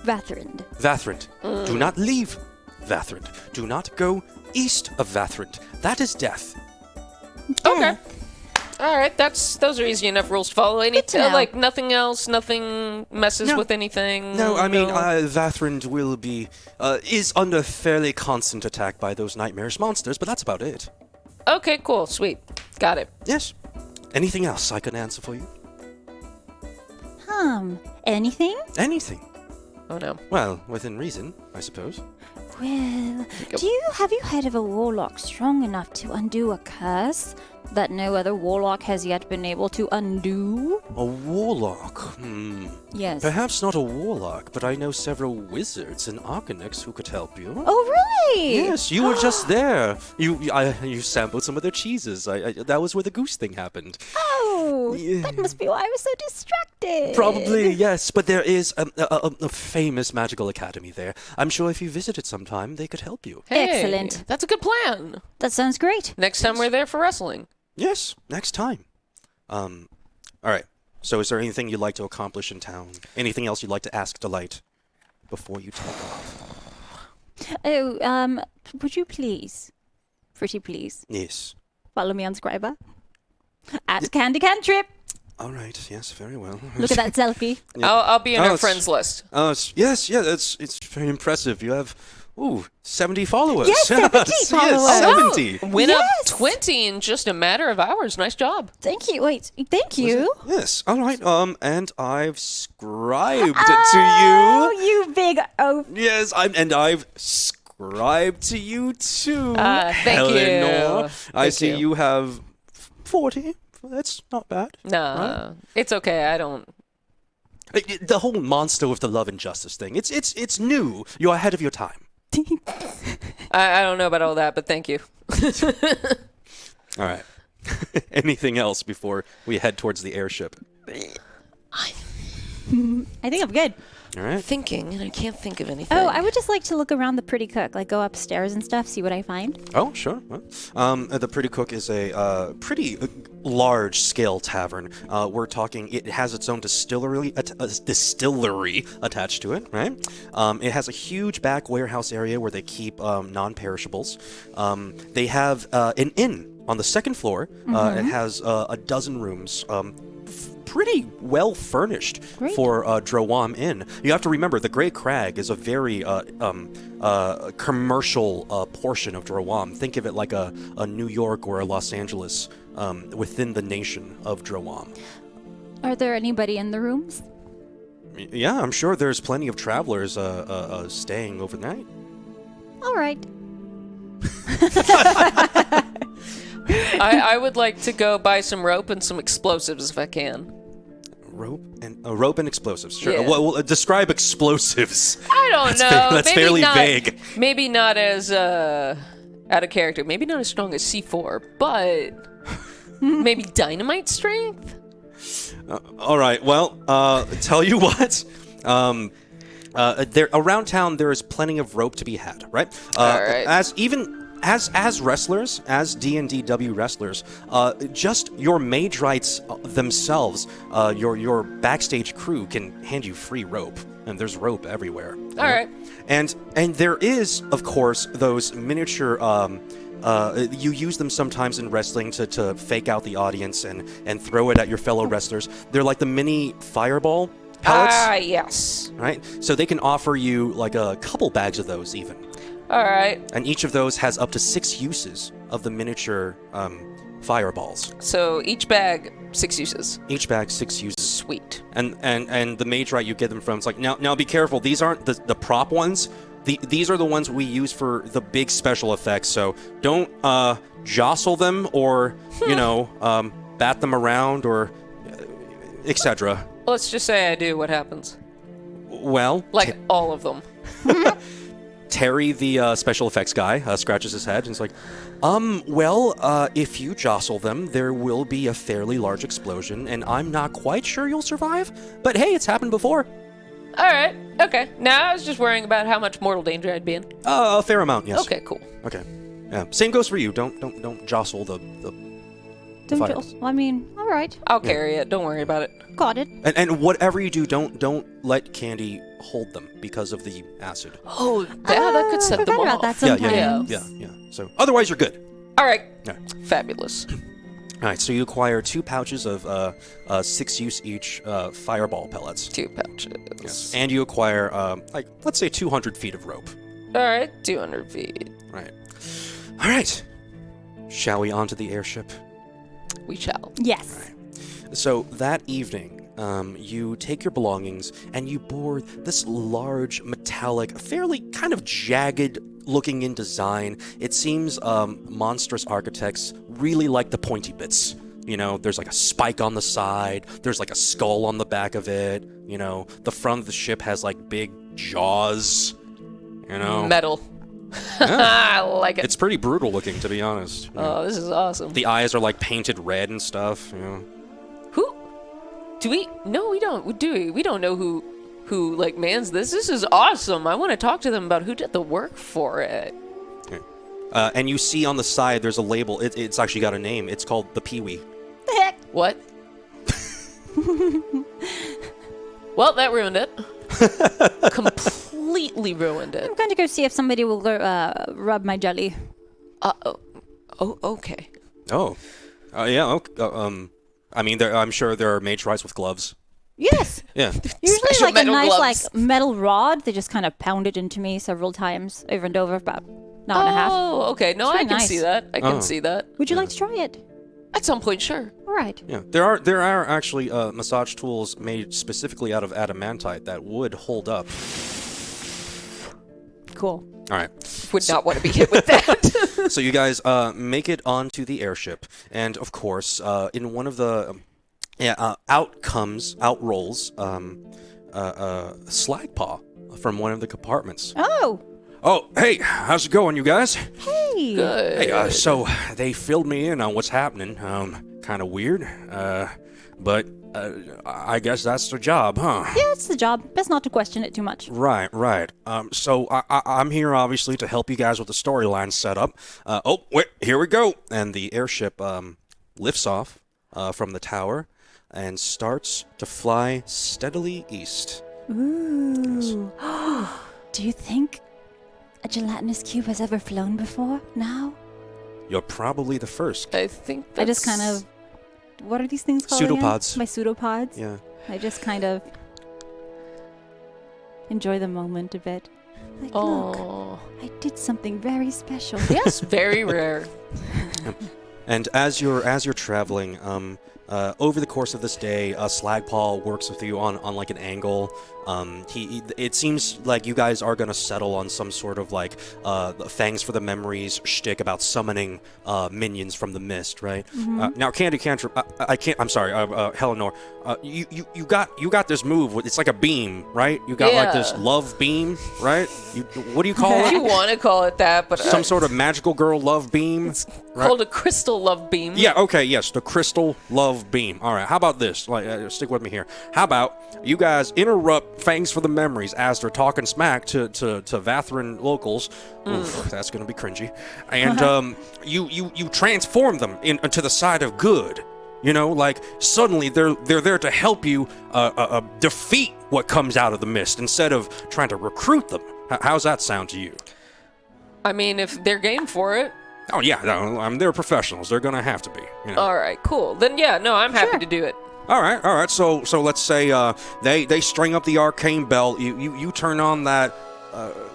Vathirond. Do not leave Vathirond. Do not go east of Vathirond. That is death. Okay. All right, those are easy enough rules to follow. Like nothing else, nothing messes with anything. No, I mean, Vathirond will be, is under fairly constant attack by those nightmarish monsters, but that's about it. Okay, cool, sweet. Got it. Yes. Anything else I can answer for you? Anything? Anything. Oh no. Well, within reason, I suppose. Well, Go. have you heard of a warlock strong enough to undo a curse that no other warlock has yet been able to undo? A warlock? Yes. Perhaps not a warlock, but I know several wizards and arcanics who could help you. Oh, really? Yes, you were just there. You sampled some of their cheeses. That was where the goose thing happened. Oh, that must be why I was so distracted. Probably, yes, but there is a famous magical academy there. I'm sure if you visited sometime, they could help you. Hey, Excellent. That's a good plan. That sounds great. Next time we're there for wrestling. Yes, next time. All right. So is there anything you'd like to accomplish in town? Anything else you'd like to ask Delight before you take off? Oh, would you please, pretty please, Yes. follow me on Scriber? At Candy Cantrip. All right. Yes, very well. Look at that selfie. I'll be in Oh, our it's- friends list. Yes, it's very impressive. You have 70 followers. Yes, 70 followers. Yes, 70. Went up Yes. 20 in just a matter of hours. Nice job. Thank you. Wait, thank you. Yes. All right. And I've scribed Oh, to you. you big oaf. Yes, I've scribed to you too. Thank Eleanor. you. I Thank see you. you have 40. That's not bad. Nah, it's okay. I don't. The whole monster with the love and justice thing. It's new. You're ahead of your time. I don't know about all that, but thank you. All right. Anything else before we head towards the airship? I think I'm good. All right. Thinking, and I can't think of anything. Oh, I would just like to look around the Pretty Cook, like go upstairs and stuff, see what I find. Oh, sure. Well, the Pretty Cook is a pretty large-scale tavern. We're talking, it has its own distillery attached to it, right? It has a huge back warehouse area where they keep non-perishables. They have an inn on the second floor. It has a dozen rooms. Pretty well furnished for Droaam Inn. You have to remember, the Great Crag is a very commercial portion of Droaam. Think of it like a New York or a Los Angeles within the nation of Droaam. Are there anybody in the rooms? Yeah, I'm sure there's plenty of travelers staying overnight. All right. I would like to go buy some rope and some explosives if I can. Rope and explosives. Sure. Yeah. Well, describe explosives. I don't know. That's Maybe fairly not, vague. Maybe not as out of character. Maybe not as strong as C4, but maybe dynamite strength. All right. Well, tell you what. There around town there is plenty of rope to be had, right? All right. As wrestlers, as D&DW wrestlers, just your mage rights themselves, your backstage crew can hand you free rope, and there's rope everywhere. All right. And there is, of course, those miniature. You use them sometimes in wrestling to fake out the audience and throw it at your fellow wrestlers. They're like the mini fireball pellets. Yes. Right? So they can offer you like a couple bags of those even. All right. And each of those has up to 6 uses of the miniature fireballs. So each bag, 6 uses. Each bag, 6 uses. Sweet. And the mage right you get them from, it's like, now be careful. These aren't the prop ones. These are the ones we use for the big special effects. So don't jostle them or, bat them around or etc. Let's just say I do. What happens? Well, Like all of them. Terry, the special effects guy, scratches his head and is like, if you jostle them, there will be a fairly large explosion, and I'm not quite sure you'll survive, but hey, it's happened before. All right. Okay. Now I was just worrying about how much mortal danger I'd be in. A fair amount, yes. Okay, cool. Okay. Yeah. Same goes for you. Don't jostle the Don't fire. just, I mean, all right. I'll carry it. Don't worry about it. Got it. And whatever you do, don't let Candy hold them because of the acid. Oh, that could set them forgot off. about that sometimes. Yeah. So otherwise you're good. All right. Yeah. Fabulous. All right. So you acquire 2 pouches of 6 use each fireball pellets. 2 pouches. Yes. And you acquire let's say 200 feet of rope. All right. 200 feet. Right. All right. Shall we onto the airship? We shall. Yes. So that evening, you take your belongings and you board this large, metallic, fairly kind of jagged looking in design. It seems monstrous architects really like the pointy bits. You know, there's like a spike on the side, there's like a skull on the back of it, you know, the front of the ship has like big jaws, you know. Metal. Yeah. I like it. It's pretty brutal looking, to be honest. Oh, this is awesome. The eyes are like painted red and stuff, you know. Who? Do we? No, we don't. Do we? We don't know who like mans this. This is awesome. I want to talk to them about who did the work for it. Okay. And you see on the side there's a label. It's actually got a name. It's called the Pee-wee. The heck? What? Well, that ruined it. Completely ruined it. I'm going to go see if somebody will go rub my jelly. Oh, okay. Oh. Yeah, okay. I mean, I'm sure there are mage rights with gloves. Yes. Yeah. Usually Special like a metal nice gloves. like metal rod. They just kind of pound it into me several times over and over, about an hour and a half. Oh, okay. No, It's I really can nice. see that. I can see that. Would you like to try it? At some point, sure. All right. Yeah. There are actually massage tools made specifically out of adamantite that would hold up. Cool. All right. Would not want to be hit with that. So you guys make it onto the airship, and of course, in one of the out rolls Slagpaw from one of the compartments. Oh, Hey, how's it going, you guys? hey. Good. Hey, so they filled me in on what's happening. Kind of weird, but I guess that's the job, huh? Yeah, it's the job. Best not to question it too much. Right. So I'm here, obviously, to help you guys with the storyline setup. Wait, here we go. And the airship lifts off from the tower and starts to fly steadily east. Ooh. Do you think a gelatinous cube has ever flown before? Now? You're probably the first. I think that's... I just kind of... What are these things called Pseudopods. again? My pseudopods? Yeah. I just kind of enjoy the moment a bit. Like, Oh. look, I did something very special. Yes, very rare. And as you're traveling, over the course of this day, Slagpaw works with you on like an angle. It seems like you guys are gonna settle on some sort of like Fangs for the Memories shtick about summoning minions from the mist, right? Now, Candy Cantrip, I can't. I'm sorry, Helenor. You got this move. It's like a beam, right? You got like this Yeah. love beam, right? What do you call If it? you want to call it that, but Some sort of magical girl love beam. it's called a crystal love beam. Yeah, okay, yes, the crystal love beam. All right, how about this? Stick with me here. How about you guys interrupt Fangs for the Memories as they're talking smack to Vathirond locals. Oof, that's going to be cringy. And you transform them into the side of good. You know, like suddenly they're there to help you defeat what comes out of the mist instead of trying to recruit them. How's that sound to you? I mean, if they're game for it. Oh yeah, no, they're professionals. They're gonna have to be. You know? All right, cool. Then yeah, no, I'm happy to do it. All right. So let's say they string up the arcane bell. You turn on that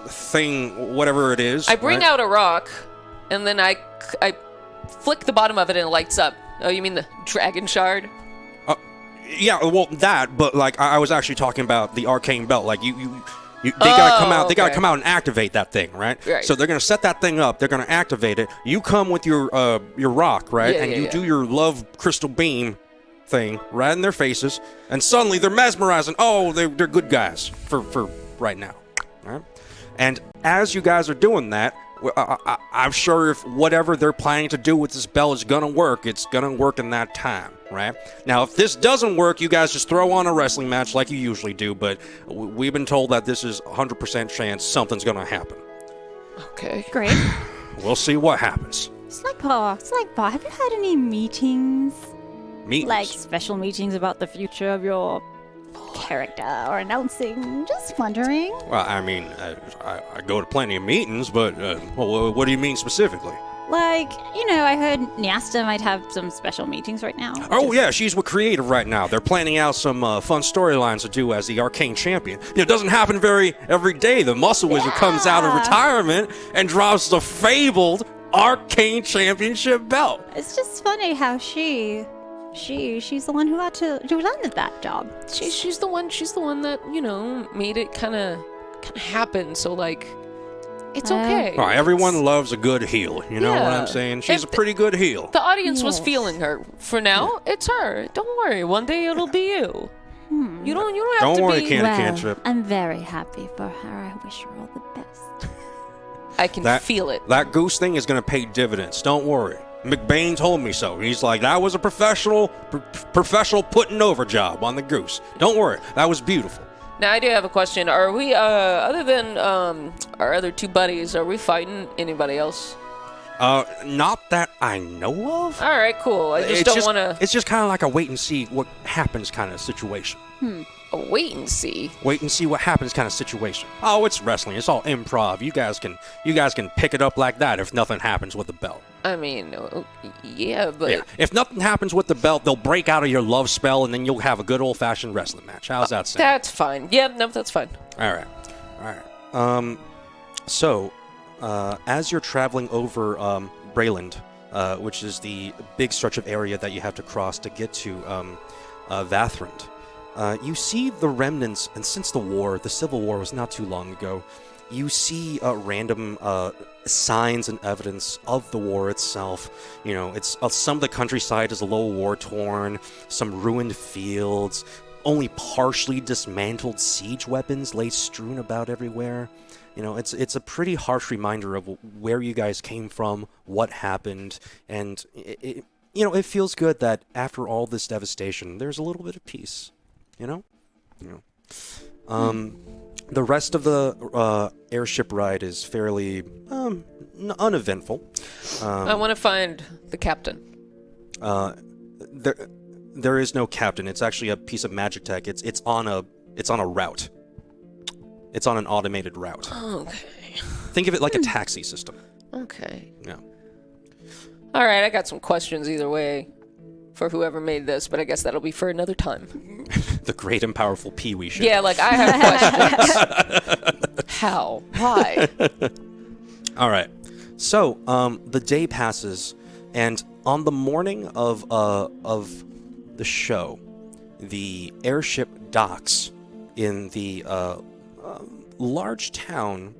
thing, whatever it is. I bring right? out a rock, and then I flick the bottom of it, and it lights up. Oh, you mean the dragon shard? Yeah, well that, but like I was actually talking about the arcane belt. Like they gotta come out. They gotta come out and activate that thing, right? Right. So they're gonna set that thing up. They're gonna activate it. You come with your rock, right? Yeah, and yeah, you yeah. do your love crystal beam thing right in their faces, and suddenly they're mesmerizing. Oh, they're good guys for right now, all right? And as you guys are doing that, I'm sure if whatever they're planning to do with this bell is gonna work, it's gonna work in that time, right? Now, if this doesn't work, you guys just throw on a wrestling match like you usually do, but we've been told that this is 100% chance something's gonna happen. Okay. Great. We'll see what happens. Slagpaw, have you had any meetings? Meetings. Like special meetings about the future of your character or announcing? Just wondering. Well, I mean, I go to plenty of meetings, but what do you mean specifically? Like, I heard Nyasta might have some special meetings right now. Oh, yeah, she's with Creative right now. They're planning out some fun storylines to do as the Arcane Champion. It doesn't happen every day. The Muscle Wizard comes out of retirement and drops the fabled Arcane Championship belt. It's just funny how she She's the one who landed that job. She's the one that, made it kind of happen. So, like, it's okay. All right, everyone loves a good heel. You know what I'm saying? She's a pretty good heel. The audience was feeling her. For now, it's her. Don't worry. One day it'll be you. You don't have to be... Don't worry, Cantrip. I'm very happy for her. I wish her all the best. I can feel it. That goose thing is going to pay dividends. Don't worry. McBain told me so. He's like, that was a professional putting over job on the goose. Don't worry. That was beautiful. Now, I do have a question. Are we, other than our other two buddies, are we fighting anybody else? Not that I know of. All right, cool. I just don't want to... It's just kind of like a wait and see what happens kind of situation. A wait and see? Wait and see what happens kind of situation. Oh, it's wrestling. It's all improv. You guys can pick it up like that if nothing happens with the belt. I mean, yeah, but... Yeah. If nothing happens with the belt, they'll break out of your love spell, and then you'll have a good old-fashioned wrestling match. How's that sound? That's fine. Yeah, no, that's fine. All right. So, as you're traveling over Brayland, which is the big stretch of area that you have to cross to get to Vathirond, you see the remnants, and since the Civil War was not too long ago, you see random signs and evidence of the war itself. You know, it's some of the countryside is a little war-torn, some ruined fields, only partially dismantled siege weapons lay strewn about everywhere. You know, it's a pretty harsh reminder of where you guys came from, what happened, and it feels good that after all this devastation, there's a little bit of peace. You know. The rest of the airship ride is fairly uneventful. I want to find the captain. There is no captain. It's actually a piece of magic tech. It's on a route. It's on an automated route. Okay. Think of it like a taxi system. Okay. Yeah. All right, I got some questions either way for whoever made this, but I guess that'll be for another time. The great and powerful Pee-wee ship. Yeah, like I have questions. How? Why? All right. So, the day passes, and on the morning of the show, the airship docks in the large town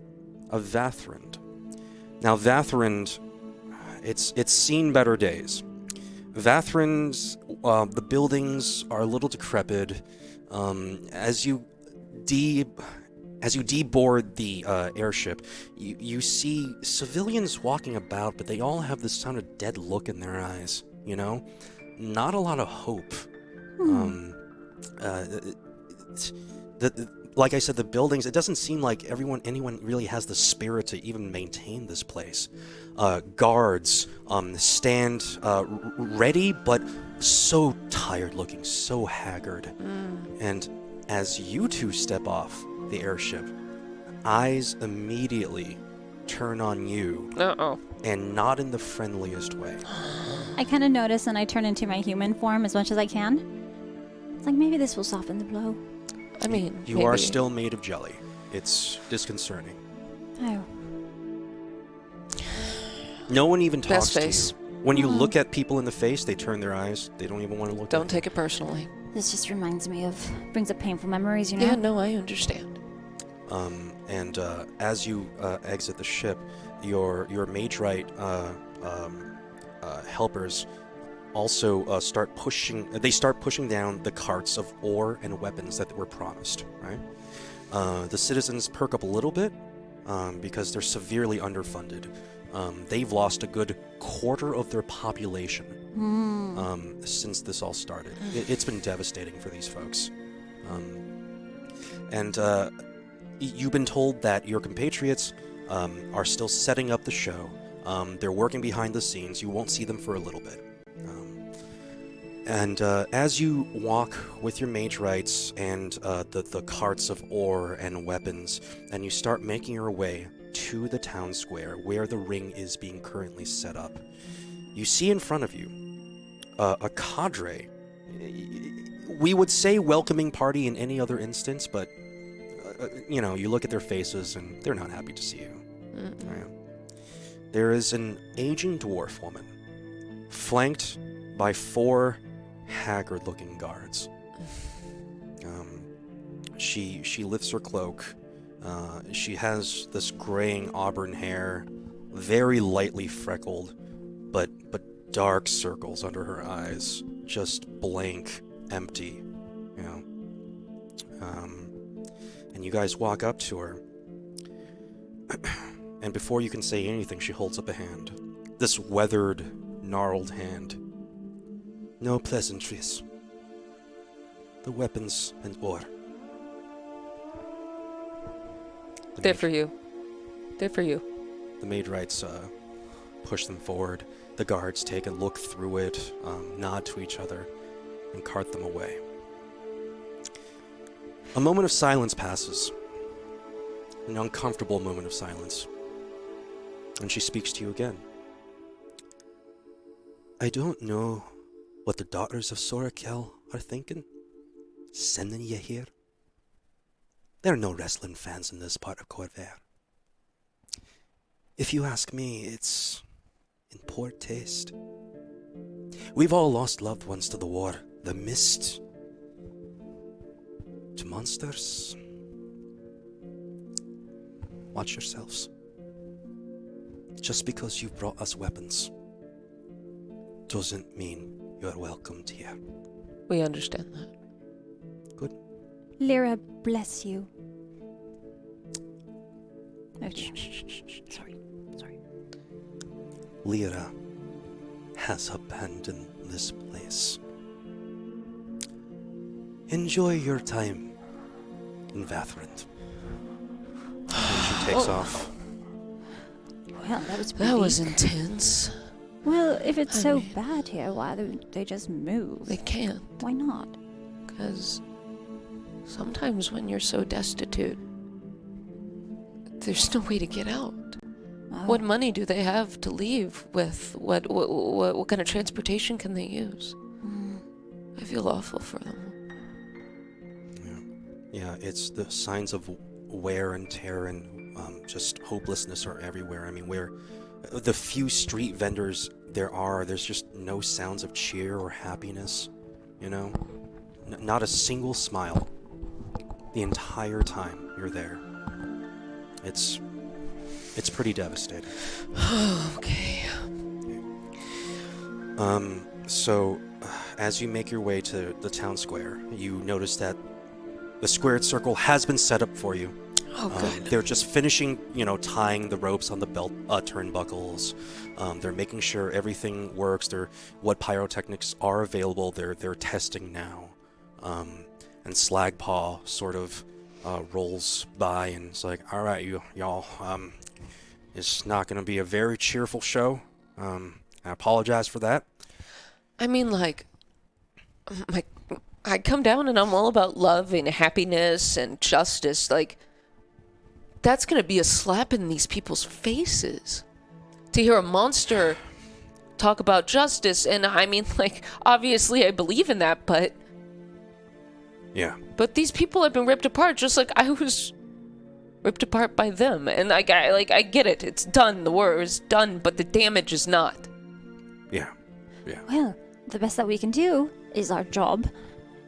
of Vathirond. Now, Vathirond, it's seen better days. Vathirond's the buildings are a little decrepit. As you deboard the airship, you see civilians walking about, but they all have this kind of dead look in their eyes. You know, not a lot of hope. Like I said, the buildings, it doesn't seem like anyone really has the spirit to even maintain this place. Guards stand ready, but so tired looking, so haggard. And as you two step off the airship, eyes immediately turn on you. Uh-oh. And not in the friendliest way. I kind of notice and I turn into my human form as much as I can. It's like maybe this will soften the blow. I mean, you are still made of jelly. It's disconcerting. Oh. No one even talks Best face. to you. When you look at people in the face, they turn their eyes. They don't even want to look at you. Don't take it personally. This just reminds me brings up painful memories, you know? Yeah, no, I understand. And as you exit the ship, your mage right helpers also start pushing down the carts of ore and weapons that were promised, right? The citizens perk up a little bit because they're severely underfunded. They've lost a good quarter of their population since this all started. It's been devastating for these folks. And you've been told that your compatriots are still setting up the show. They're working behind the scenes. You won't see them for a little bit. And as you walk with your mage rights and the carts of ore and weapons, and you start making your way to the town square where the ring is being currently set up, you see in front of you a cadre. We would say welcoming party in any other instance, but you look at their faces and they're not happy to see you. There is an aging dwarf woman, flanked by 4 haggard-looking guards. She lifts her cloak. She has this graying auburn hair, very lightly freckled, but dark circles under her eyes, just blank, empty, you know. And you guys walk up to her, and before you can say anything, she holds up a hand. This weathered, gnarled hand. No pleasantries. The weapons and war. They're for you. They're for you. The Maidrights push them forward. The guards take a look through it, nod to each other, and cart them away. A moment of silence passes. An uncomfortable moment of silence. And she speaks to you again. I don't know what the daughters of Sorakel are thinking, sending you here. There are no wrestling fans in this part of Corvair. If you ask me, it's in poor taste. We've all lost loved ones to the war, the mist, to monsters. Watch yourselves. Just because you brought us weapons doesn't mean you're welcomed here. We understand that. Good. Lyra, bless you. Oh, shh. Sorry. Lyra has abandoned this place. Enjoy your time in Vathirond. And she takes off. Well, that was That was bleak. intense. Well, if it's so bad here, why don't they just move? They can't. Why not? Because sometimes when you're so destitute, there's no way to get out. Oh. What money do they have to leave with? What kind of transportation can they use? I feel awful for them. Yeah, it's the signs of wear and tear and just hopelessness are everywhere. I mean, where the few street vendors there's just no sounds of cheer or happiness, you know? Not a single smile the entire time you're there. It's pretty devastating. Okay. So, as you make your way to the town square, you notice that the squared circle has been set up for you. Oh, good. They're just finishing, tying the ropes on the belt turnbuckles. They're making sure everything works. What pyrotechnics are available, they're testing now. And Slagpaw sort of rolls by and it's like, all right, y'all, it's not going to be a very cheerful show. I apologize for that. I mean, like, I come down and I'm all about love and happiness and justice. Like, that's going to be a slap in these people's faces. To hear a monster talk about justice, and I mean, like, obviously I believe in that, but... Yeah. But these people have been ripped apart just like I was ripped apart by them. And I get it. It's done. The war is done, but the damage is not. Yeah. Well, the best that we can do is our job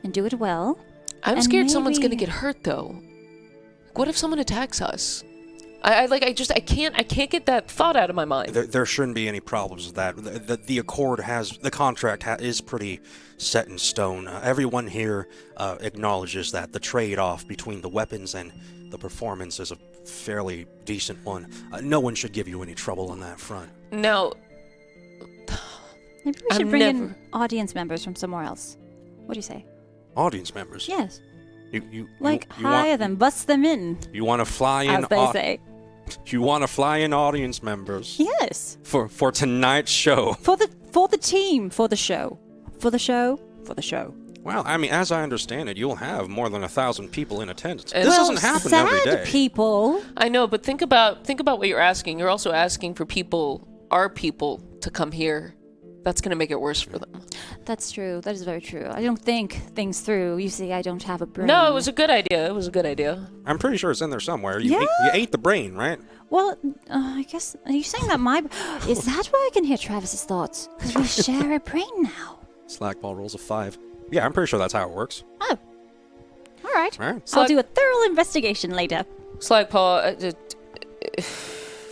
and do it well. I'm scared someone's gonna get hurt though. What if someone attacks us? I can't get that thought out of my mind. There shouldn't be any problems with that. The contract is pretty set in stone. Everyone here acknowledges that the trade-off between the weapons and the performance is a fairly decent one. No one should give you any trouble on that front. Now, Maybe we should bring in audience members from somewhere else. What do you say? Audience members? Yes. You hire them, bust them in. You want to fly in? As they say. You want to fly in audience members? Yes. For tonight's show. For the team, for the show. Well, I mean, as I understand it, you'll have more than 1,000 people in attendance. Well, This doesn't happen every day. People. I know, but think about what you're asking. You're also asking for our people, to come here. That's going to make it worse for them. That's true. That is very true. I don't think things through. You see, I don't have a brain. No, it was a good idea. I'm pretty sure it's in there somewhere. You ate the brain, right? Well, I guess, are you saying that is that why I can hear Travis's thoughts? Because we share a brain now. Slagball rolls a 5. Yeah, I'm pretty sure that's how it works. Oh. All right. All right. I'll do a thorough investigation later. Slagpaw,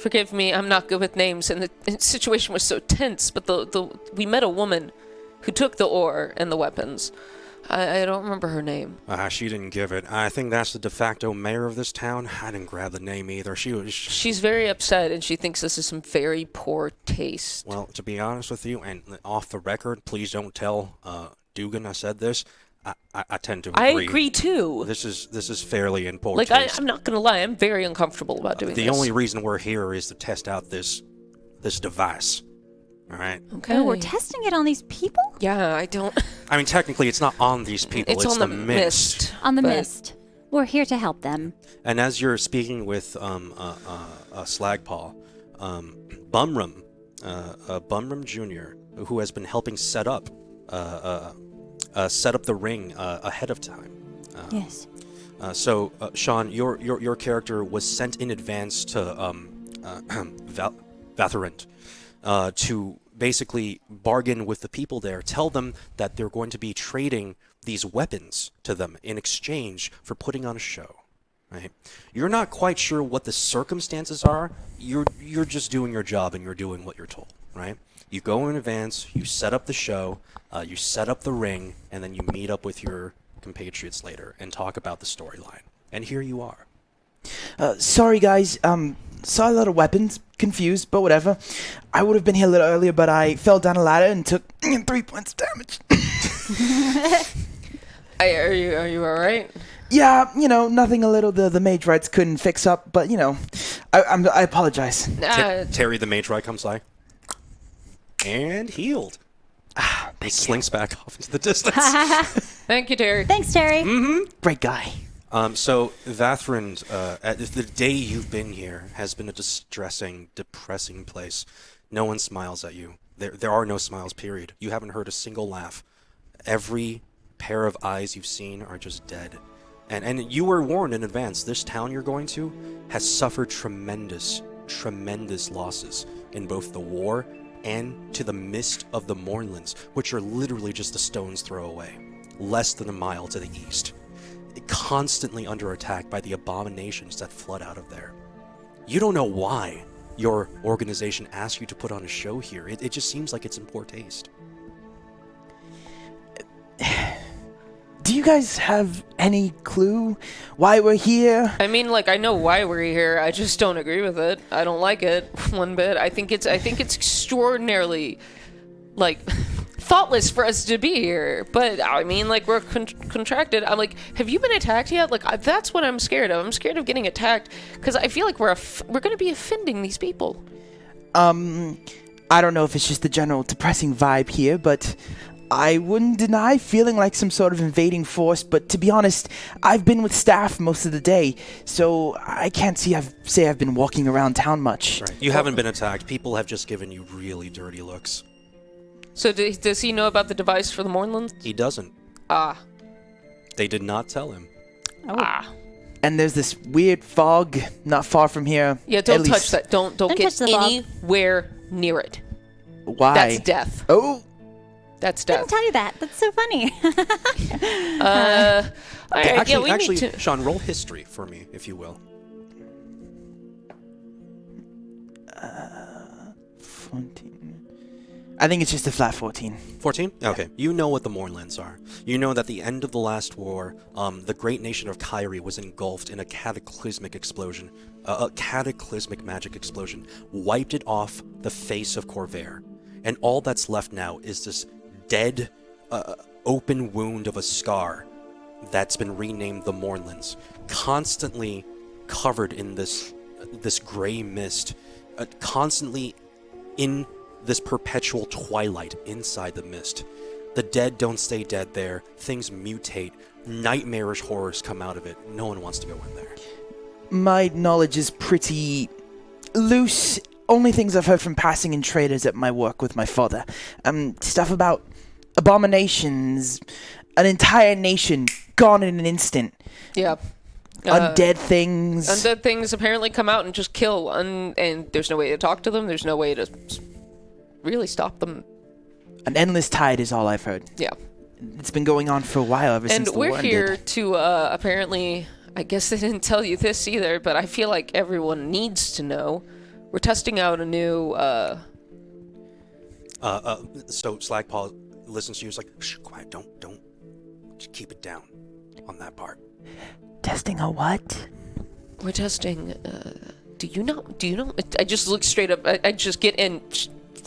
forgive me, I'm not good with names, and the situation was so tense, but we met a woman who took the ore and the weapons. I don't remember her name. She didn't give it. I think that's the de facto mayor of this town. I didn't grab the name either. She's very upset, and she thinks this is some very poor taste. Well, to be honest with you, and off the record, please don't tell Dugan I said this. I tend to agree. I agree too. This is fairly in poor Like, taste. I'm not gonna lie, I'm very uncomfortable about doing this. The only reason we're here is to test out this device. All right. Okay. Oh, we're testing it on these people? Yeah, I don't. I mean, technically, it's not on these people. It's on the the mist. On the but- mist. We're here to help them. And as you're speaking with Slagpaw, Bumrum Jr., who has been helping set up the ring ahead of time. Yes. So, Sean, your character was sent in advance to Vathirond to basically bargain with the people there, tell them that they're going to be trading these weapons to them in exchange for putting on a show. Right? You're not quite sure what the circumstances are. You're just doing your job and you're doing what you're told. Right? You go in advance, you set up the show, you set up the ring, and then you meet up with your compatriots later and talk about the storyline. And here you are. Sorry, guys. Saw a lot of weapons. Confused, but whatever. I would have been here a little earlier, but I fell down a ladder and took 3 points of damage. Are you all right? Yeah, nothing a little the mage rights couldn't fix up, but I apologize. Terry the mage right comes by. And healed. He slinks back off into the distance. Thank you, Terry. Thanks, Terry. Mm-hmm. Great guy. So, Vathirond, the day you've been here has been a distressing, depressing place. No one smiles at you. There are no smiles, period. You haven't heard a single laugh. Every pair of eyes you've seen are just dead. And you were warned in advance. This town you're going to has suffered tremendous, tremendous losses in both the war and to the mist of the Moorlands, which are literally just a stone's throw away, less than a mile to the east. Constantly under attack by the abominations that flood out of there. You don't know why your organization asked you to put on a show here. It just seems like it's in poor taste. Do you guys have any clue why we're here? I mean, I know why we're here. I just don't agree with it. I don't like it one bit. I think it's extraordinarily, thoughtless for us to be here. But I mean, we're contracted. I'm have you been attacked yet? That's what I'm scared of. I'm scared of getting attacked because I feel like we're going to be offending these people. I don't know if it's just the general depressing vibe here, but I wouldn't deny feeling like some sort of invading force, but to be honest, I've been with staff most of the day, so I can't say I've been walking around town much. Right. You haven't been attacked. People have just given you really dirty looks. So does he know about the device for the Moorlands? He doesn't. Ah. They did not tell him. Oh. Ah. And there's this weird fog not far from here. Yeah, don't touch that. Don't get anywhere near it. Why? That's death. Oh. That's I death. didn't tell you that. That's so funny. All right, actually, need to... Sean, roll history for me, if you will. 14. I think it's just a flat 14. 14? Okay. You know what the Moorlands are. You know that at the end of the last war, the great nation of Kyrie was engulfed in a cataclysmic explosion. A cataclysmic magic explosion wiped it off the face of Corvair. And all that's left now is this dead, open wound of a scar that's been renamed the Moorlands, constantly covered in this gray mist, constantly in this perpetual twilight inside the mist. The dead don't stay dead there. Things mutate. Nightmarish horrors come out of it. No one wants to go in there. My knowledge is pretty loose. Only things I've heard from passing in traders at my work with my father. Stuff about abominations, an entire nation gone in an instant. Yeah. Undead things. Undead things apparently come out and just kill, and there's no way to talk to them. There's no way to really stop them An endless tide is all I've heard. Yeah. It's been going on for a while, ever since the war And we're here ended. to, apparently, I guess they didn't tell you this either, but I feel like everyone needs to know. We're testing out a new, So Slagpaw listens to you. He's like, shh, quiet, don't. Just keep it down on that part. Testing a what? we're testing, do you know, I just look straight up, I just get in,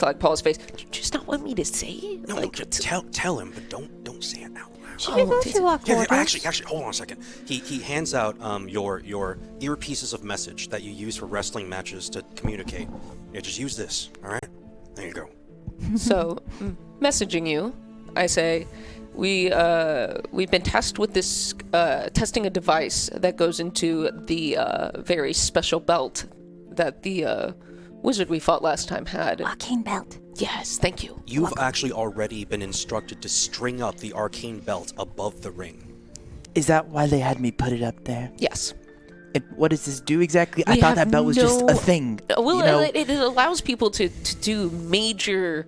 like Paul's face, do you just not want me to say it? No, like, just tell him, but don't say it out loud. Should we go to our Yeah, quarters? actually, hold on a second. He hands out your earpieces of message that you use for wrestling matches to communicate. Yeah, just use this, all right? There you go. So, messaging you, I say, we've been tasked with this, testing a device that goes into the very special belt that the wizard we fought last time had. Arcane belt. Yes, thank you. You've actually already been instructed to string up the arcane belt above the ring. Is that why they had me put it up there? Yes. What does this do exactly? I We thought have that belt was just a thing. Well, you know? it allows people to do major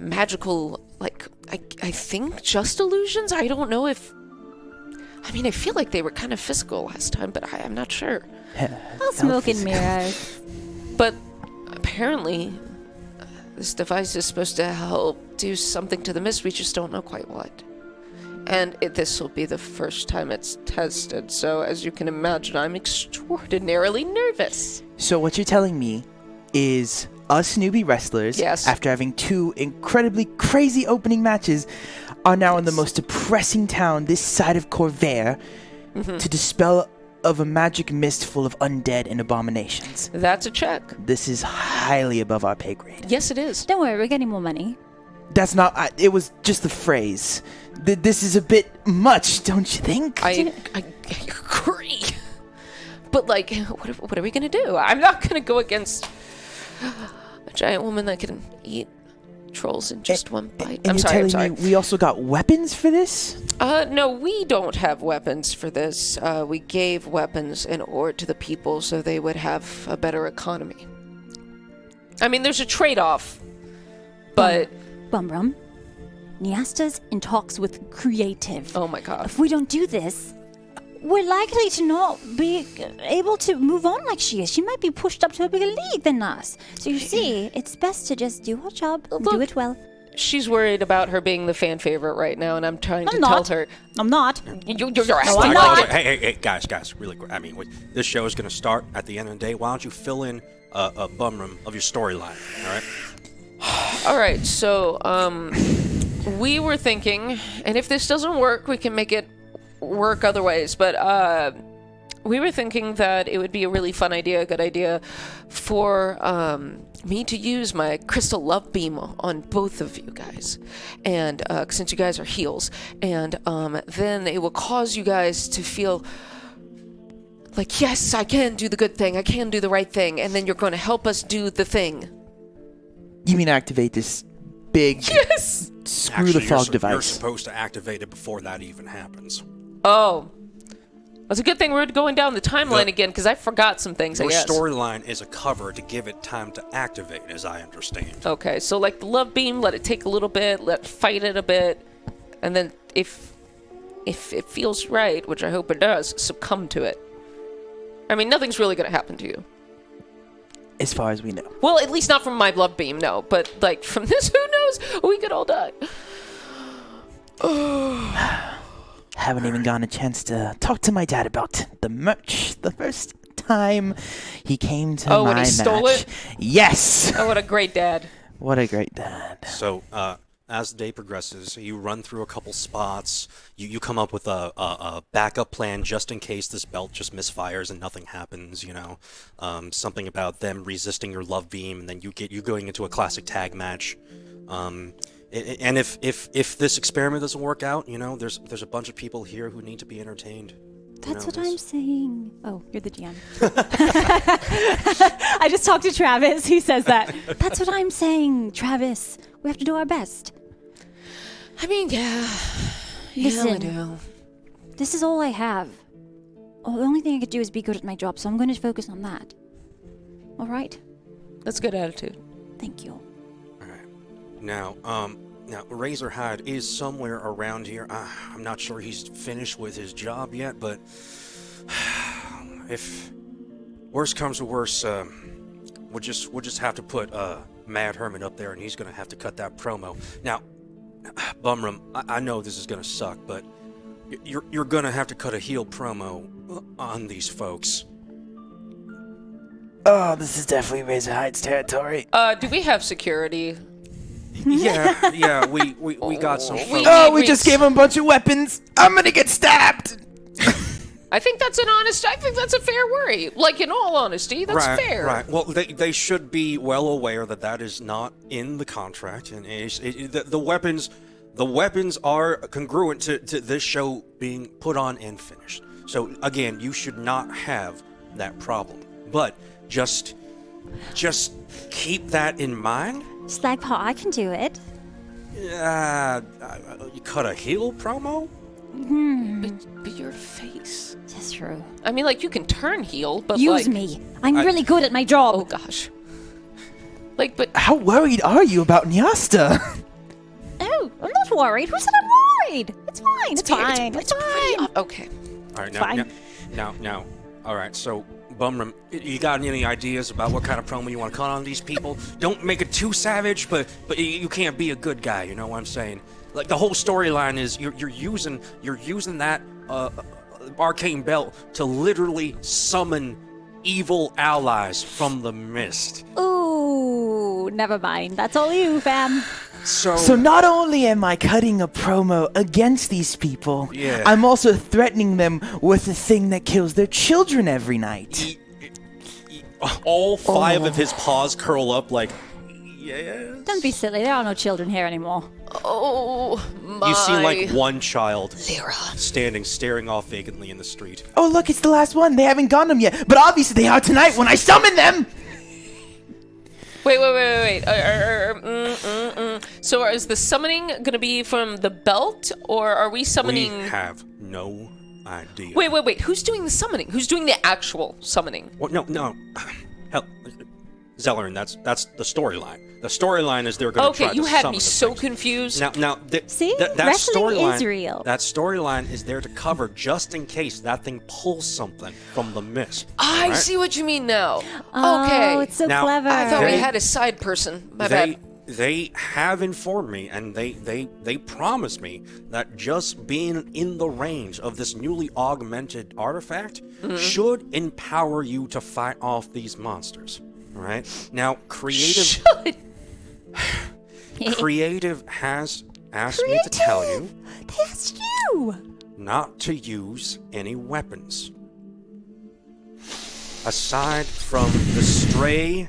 magical, like, I think just illusions? I don't know if... I mean, I feel like they were kind of physical last time, but I'm not sure. I'll smoke and mirrors. But apparently, this device is supposed to help do something to the mist. We just don't know quite what. And this will be the first time it's tested, so as you can imagine, I'm extraordinarily nervous. So what you're telling me is us newbie wrestlers, Yes. after having 2 incredibly crazy opening matches, are now in the most depressing town this side of Corvair to dispel of a magic mist full of undead and abominations. That's a check. This is highly above our pay grade. Yes, it is. Don't worry, we're getting more money. That's not... it was just the phrase. This is a bit much, don't you think? I agree. But, like, what are we going to do? I'm not going to go against a giant woman that can eat trolls in just one bite. And I'm you're sorry. telling me we also got weapons for this? No, we don't have weapons for this. We gave weapons in order to the people so they would have a better economy. I mean, there's a trade-off, but... Bumrum, Niasta's in talks with Creative. Oh my god. If we don't do this, we're likely to not be able to move on like she is. She might be pushed up to a bigger league than us. So you see, it's best to just do our job and do it well. She's worried about her being the fan favorite right now, and I'm trying to not. tell her... I'm not. You're I'm not. Hey, guys, really quick. I mean, this show is going to start at the end of the day. Why don't you fill in a bumrum of your storyline, all right? All right, so we were thinking, and if this doesn't work, we can make it work other ways, but we were thinking that it would be a really fun idea, a good idea, for me to use my crystal love beam on both of you guys, and since you guys are heels, and then it will cause you guys to feel like, yes, I can do the good thing, I can do the right thing, and then you're going to help us do the thing. You mean activate this big... Yes! Screw the fog device. You're supposed to activate it before that even happens. Oh. It's a good thing we're going down the timeline again, because I forgot some things, I guess. Your storyline is a cover to give it time to activate, as I understand. Okay, so like the love beam, let it take a little bit, fight it a bit, and then if it feels right, which I hope it does, succumb to it. I mean, nothing's really going to happen to you. As far as we know. Well, at least not from my love beam, no. But, like, from this, who knows? We could all die. Haven't even gotten a chance to talk to my dad about the merch the first time he came to my when he stole match. it? Yes! Oh, what a great dad. What a great dad. So, as the day progresses, you run through a couple spots. You come up with a backup plan just in case this belt just misfires and nothing happens. You know, something about them resisting your love beam, and then you going into a classic tag match. And if this experiment doesn't work out, you know, there's a bunch of people here who need to be entertained. That's what I'm saying. Oh, you're the GM. I just talked to Travis. He says that. That's what I'm saying, Travis. We have to do our best. I mean, yeah. Listen, Yeah, I do. This is all I have. The only thing I could do is be good at my job, so I'm going to focus on that. All right? That's a good attitude. Thank you. All right. Now, Razorhide is somewhere around here. I'm not sure he's finished with his job yet, but if worse comes to worse, we'll just have to put Mad Hermit up there, and he's gonna have to cut that promo. Now, Bumrum, I know this is gonna suck, but you're gonna have to cut a heel promo on these folks. Oh, this is definitely Razorhide's territory. Do we have security? Yeah, we got some folks. We just gave him a bunch of weapons. I'm gonna get stabbed. I think that's a fair worry. Like, in all honesty, that's fair. Right. Well, they should be well aware that is not in the contract, and the weapons are congruent to this show being put on and finished. So again, you should not have that problem. But just keep that in mind. Slagpaw, I can do it. You cut a heel promo? But your face. That's true. I mean, like, you can turn heel, but Use me. I'm really good at my job. Oh gosh. Like, but how worried are you about Nyasta? Oh, I'm not worried. Who said I'm worried? It's fine. It's fine. It's fine. Okay. All right. Now. All right. So, Bumrum, you got any ideas about what kind of promo you want to cut on these people? Don't make it too savage, but you can't be a good guy. You know what I'm saying? Like, the whole storyline is you're using that arcane belt to literally summon evil allies from the mist. Ooh, never mind. That's all you, fam. So not only am I cutting a promo against these people, I'm also threatening them with the thing that kills their children every night. All five of his paws curl up like, yes. Don't be silly. There are no children here anymore. Oh, my. You see, like, one child Lyra. staring off vacantly in the street. Oh, look, it's the last one. They haven't gotten them yet, but obviously they are tonight when I summon them. Wait. So is the summoning going to be from the belt, or are we summoning... We have no idea. Wait. Who's doing the summoning? Who's doing the actual summoning? Well, no. Hell, Zellerin, that's the storyline. The storyline is they're going to try to summon. Okay, you had me so things. confused. Now, See? that Wrestling storyline is real. That storyline is there to cover just in case that thing pulls something from the mist. I right? see what you mean now. Oh, Okay. it's so Now, clever. I thought we had a side person. My bad. They have informed me, and they promised me that just being in the range of this newly augmented artifact should empower you to fight off these monsters. All right? Now, Creative has asked me to tell you. They asked you. Not to use any weapons. Aside from the stray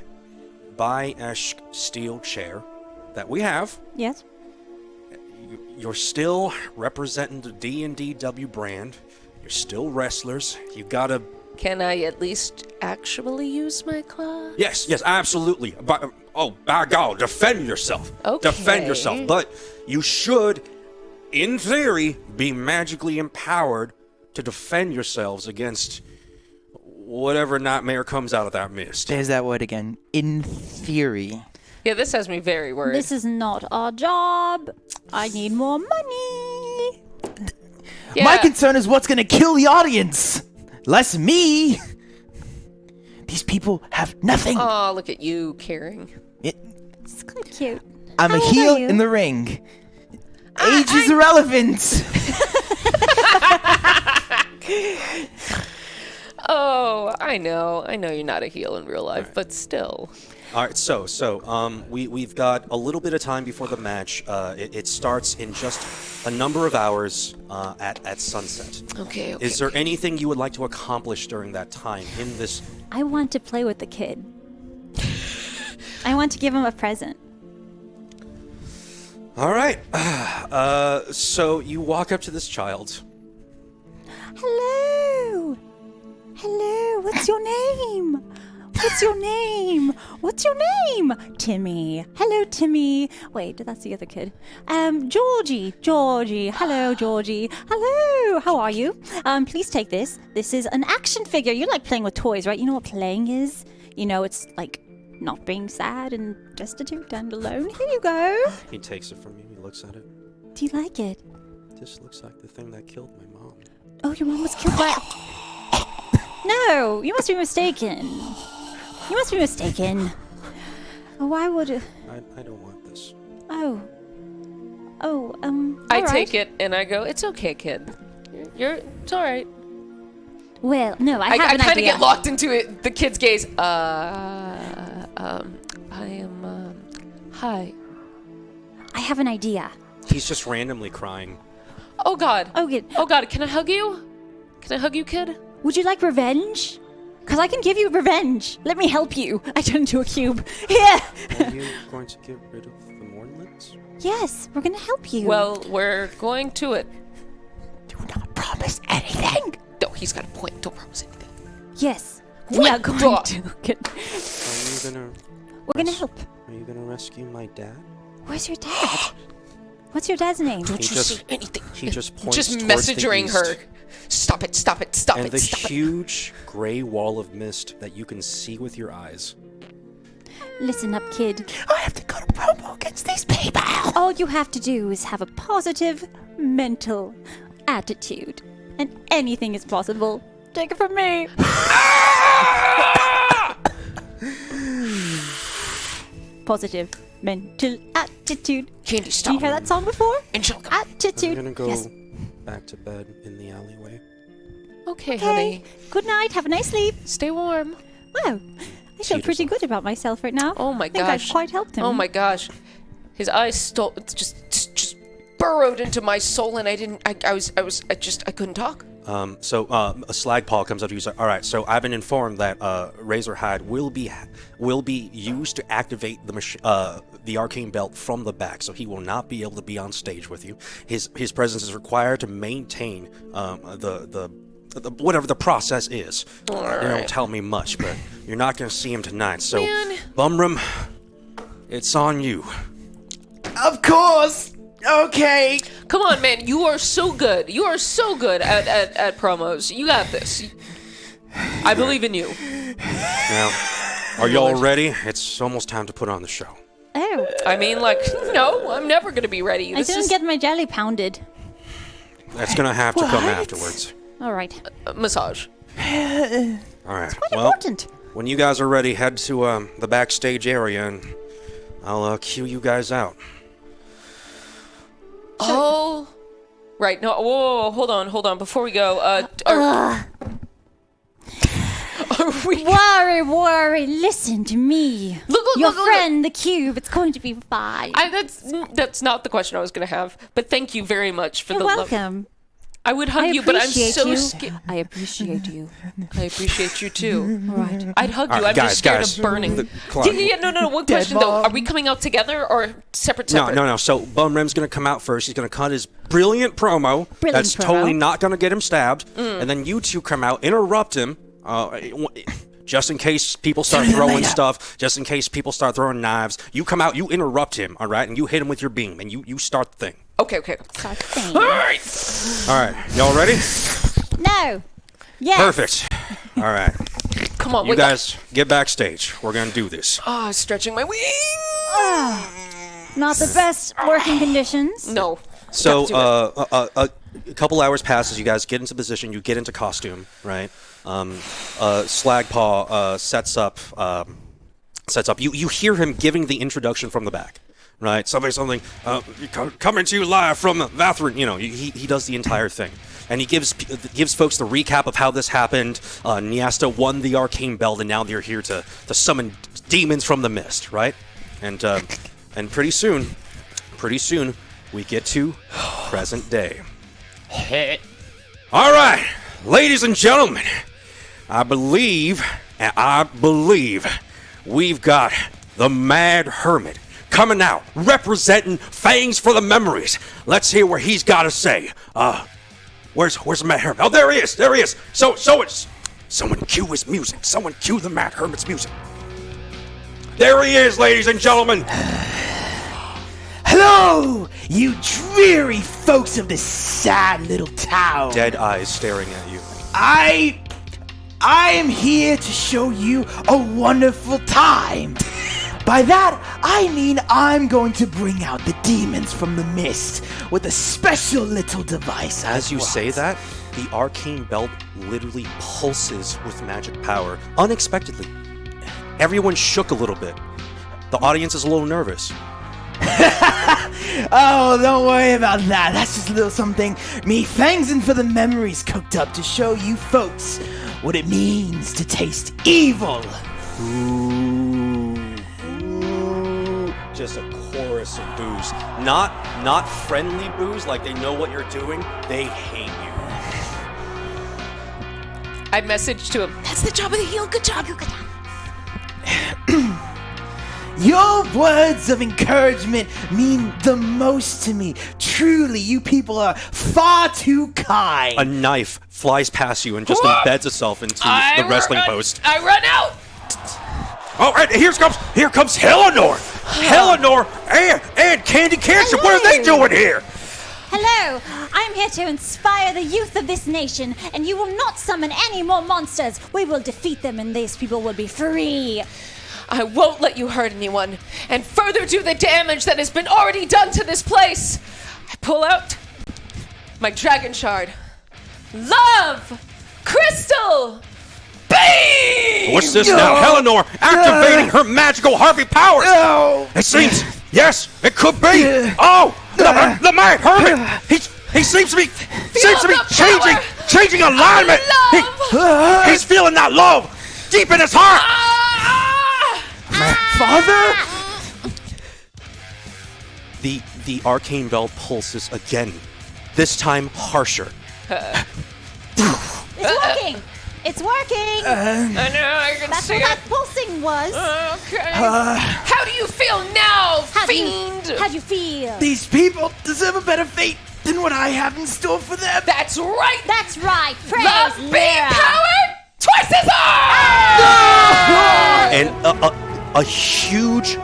By-Esh steel chair that we have, Yes. you're still representing the D&DW brand. You're still wrestlers. You gotta... Can I at least actually use my claw? Yes, absolutely. By God, defend yourself. Okay. Defend yourself. But you should, in theory, be magically empowered to defend yourselves against whatever nightmare comes out of that mist. There's that word again. In theory. Yeah, this has me very worried. This is not our job. I need more money. Yeah. My concern is what's going to kill the audience. Less me. These people have nothing. Oh, look at you caring. It's kind of cute. I'm How a old heel are you? in the ring. Age is irrelevant. Oh, I know you're not a heel in real life, but still. All right, so we've got a little bit of time before the match. It starts in just a number of hours at sunset. Okay. Is there anything you would like to accomplish during that time in this? I want to play with the kid. I want to give him a present. All right. So you walk up to this child. Hello. What's your name? What's your name? Timmy. Hello, Timmy. Wait, that's the other kid. Georgie. Hello, Georgie. Hello. How are you? Please take this. This is an action figure. You like playing with toys, right? You know what playing is? You know, it's like not being sad and destitute and alone. Here you go. He takes it from you. He looks at it. Do you like it? This looks like the thing that killed my mom. Oh, your mom was killed by... No, you must be mistaken. You must be mistaken. Why would... I don't want this. Oh. Oh, I alright. take it and I go, it's okay, kid. It's alright. Well, no, I have I an kind of idea. get locked into it. The kid's gaze. Hi. I have an idea. He's just randomly crying. Oh God. Oh, good. Oh God, can I hug you? Can I hug you, kid? Would you like revenge? Because I can give you revenge. Let me help you. I turn into a cube. Yeah. Are you going to get rid of the Moorlands? Yes, we're going to help you. Well, we're going to it. Do not promise anything. No, he's got a point. Don't promise anything. Yes. What We are going the- to. Are you gonna... We're going to help. Are you gonna rescue my dad? Where's your dad? What's your dad's name? Don't He you just- say anything. He just points Just towards messaging the her. east. Stop it, stop it, stop And it, the stop it. huge gray wall of mist that you can see with your eyes. Listen up, kid. I have to go to promo against these people. All you have to do is have a positive mental attitude. And anything is possible. Take it from me. Positive mental attitude. Candy, Did stop. you hear that song before? Angelica. Attitude. I'm gonna go Yes. back to bed in the alleyway. Okay, Okay. honey. Good night. Have a nice sleep. Stay warm. Wow. I feel pretty good about myself right now. Oh my I think gosh. I've quite helped him. Oh my gosh. His eyes just burrowed into my soul, and I couldn't talk. So a slag paw comes up to you and says, all right, so I've been informed that Razorhide will be used to activate the arcane belt from the back, so he will not be able to be on stage with you. His presence is required to maintain the whatever the process is. They don't tell me much, but you're not going to see him tonight. So, Man. Bumrum, it's on you. Of course. Okay. Come on, man. You are so good. You are so good at promos. You got this. I believe in you. Now, are y'all ready? It's almost time to put on the show. Oh. I mean, like, no, I'm never going to be ready. I This didn't is get my jelly pounded. That's going to have to come What? afterwards. All right. massage. All right. Quite Well, important. when you guys are ready, head to the backstage area, and I'll cue you guys out. Oh, right. No, whoa, hold on. Before we go, are we? Worry, listen to me. Look, Your look. friend, the cube, it's going to be fine. That's not the question I was gonna have. But thank you very much for You're the love. welcome. I would hug you, but I'm so scared. I appreciate you. I appreciate you too. All right. I'd hug you. All right, I'm just scared guys. of burning. Yeah, no. One Dead question though: mom. are we coming out together or separate? No. So Bumrem's going to come out first. He's going to cut his brilliant promo. That's promo. totally not going to get him stabbed. And then you two come out, interrupt him, just in case people start throwing stuff, just in case people start throwing knives. You come out, you interrupt him, all right? And you hit him with your beam, and you start the thing. Okay. Start saying. All right. All right. Y'all ready? No. Yes. Perfect. All right. Come on, You wake up. guys get backstage. We're going to do this. Stretching my wings. Not the best working conditions. No. So Got to a couple hours passes. You guys get into position. You get into costume, right? Slagpaw sets up. You hear him giving the introduction from the back, right? Something. Coming to you live from Vathirond. You know, he does the entire thing, and he gives folks the recap of how this happened. Nyasta won the arcane belt, and now they're here to summon demons from the mist, right? And pretty soon, we get to present day. All right, ladies and gentlemen, I believe we've got the Mad Hermit coming out, representing Fangs for the Memories. Let's hear what he's got to say. Where's the Mad Hermit? Oh, there he is. So it's someone cue his music. Someone cue the Mad Hermit's music. There he is, ladies and gentlemen. Hello, you dreary folks of this sad little town. Dead eyes staring at you. I I am here to show you a wonderful time. By that, I mean I'm going to bring out the demons from the mist with a special little device. As you say that, the arcane belt literally pulses with magic power, unexpectedly. Everyone shook a little bit. The audience is a little nervous. Oh, don't worry about that. That's just a little something me fangsin' for the memories cooked up to show you folks what it means to taste evil. Ooh. Just a chorus of boos. Not friendly boos, like they know what you're doing. They hate you. I messaged to him, that's the job of the heel. Good job. Your words of encouragement mean the most to me. Truly, you people are far too kind. A knife flies past you and just embeds itself into the wrestling post. I run out. Oh, and here comes Eleanor. Eleanor and Candy Cancer. What are they doing here? Hello, I'm here to inspire the youth of this nation, and you will not summon any more monsters. We will defeat them, and these people will be free. I won't let you hurt anyone and further do the damage that has been already done to this place. I pull out my dragon shard. Love! Crystal! Beam! What's this now? Eleanor activating her magical Harvey powers. It seems, yes, it could be. Oh, the man, Hermit. He seems to be changing alignment. He's feeling that love deep in his heart. Father? The arcane bell pulses again. This time harsher. It's working! It's working! I know, I can That's see what it. that pulsing was. Okay. How do you feel now, fiend? How do you feel? These people deserve a better fate than what I have in store for them. That's right. That's right. Praise Love beam Lyra. power twice as hard! And a huge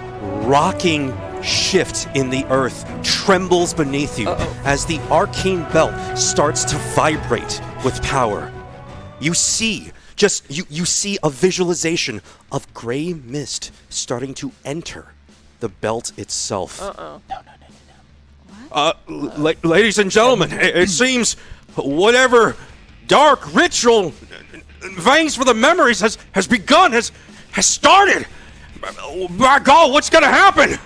rocking shift in the earth trembles beneath you as the arcane belt starts to vibrate with power. You see a visualization of gray mist starting to enter the belt itself. Ladies and gentlemen, it seems whatever dark ritual veins for the memories has begun, has started. My God, what's gonna happen?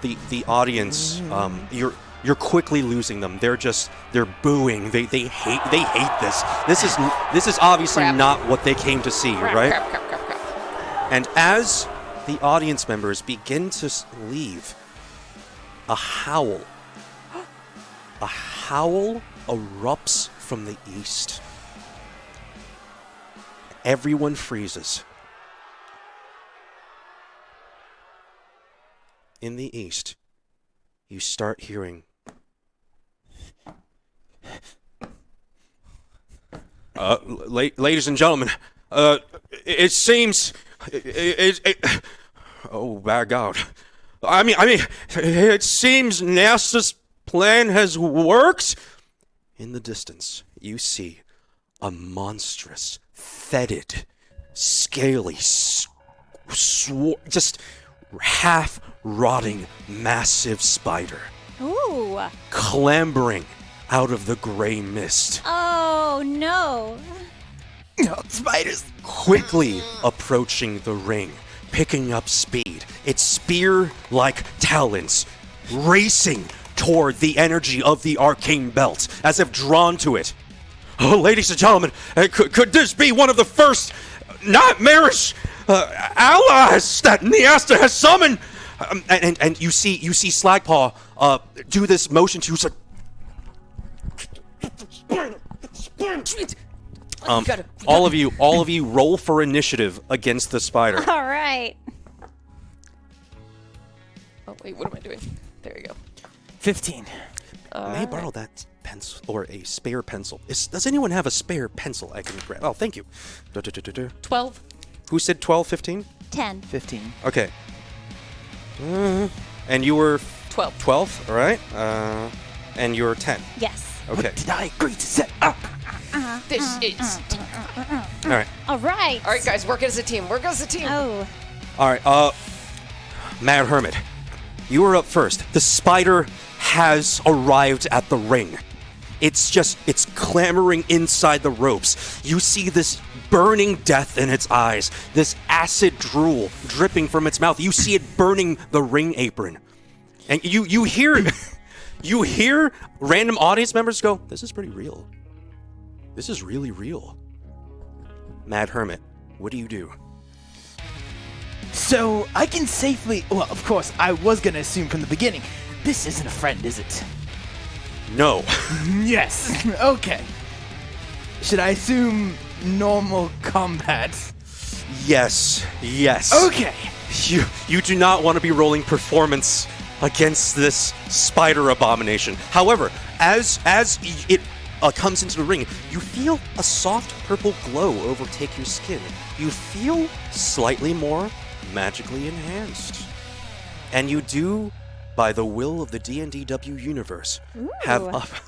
The audience, you're quickly losing them. They're booing. They hate this. This is obviously not what they came to see, right? Crap. And as the audience members begin to leave, a howl erupts from the east. Everyone freezes. In the east, you start hearing ladies and gentlemen, it seems oh my God. I mean it seems NASA's plan has worked. In the distance, you see a monstrous, fetid, scaly, just half-rotting, massive spider. Ooh. Clambering out of the gray mist. Oh, no. Spiders. Quickly approaching the ring, picking up speed. Its spear-like talons racing toward the energy of the arcane belt, as if drawn to it. Oh, ladies and gentlemen, could this be one of the first nightmarish allies that Niasta has summoned? And you see Slagpaw do this motion to all of you roll for initiative against the spider. All right. Oh, wait, what am I doing? There you go. 15. May I borrow that pencil or a spare pencil? Does anyone have a spare pencil I can grab? Oh, thank you. 12. Who said 12, 15? 10. 15. Okay. And you were 12. 12, all right. And you're 10. Yes. Okay. What did I agree to set up? This is All right. All right. All right, guys, work as a team. Work as a team. Oh. All right. Mad Hermit, you are up first. The spider has arrived at the ring. It's clamoring inside the ropes. You see this burning death in its eyes, this acid drool dripping from its mouth. You see it burning the ring apron. And you hear you hear random audience members go, "This is pretty real. This is really real." Mad Hermit, what do you do? So, I can safely... Well, of course, I was going to assume from the beginning, this isn't a friend, is it? No. Yes. Okay. Should I assume normal combat? Yes. Okay. You do not want to be rolling performance against this spider abomination. However, as it comes into the ring, you feel a soft purple glow overtake your skin. You feel slightly more magically enhanced. And you do, by the will of the D&DW universe, have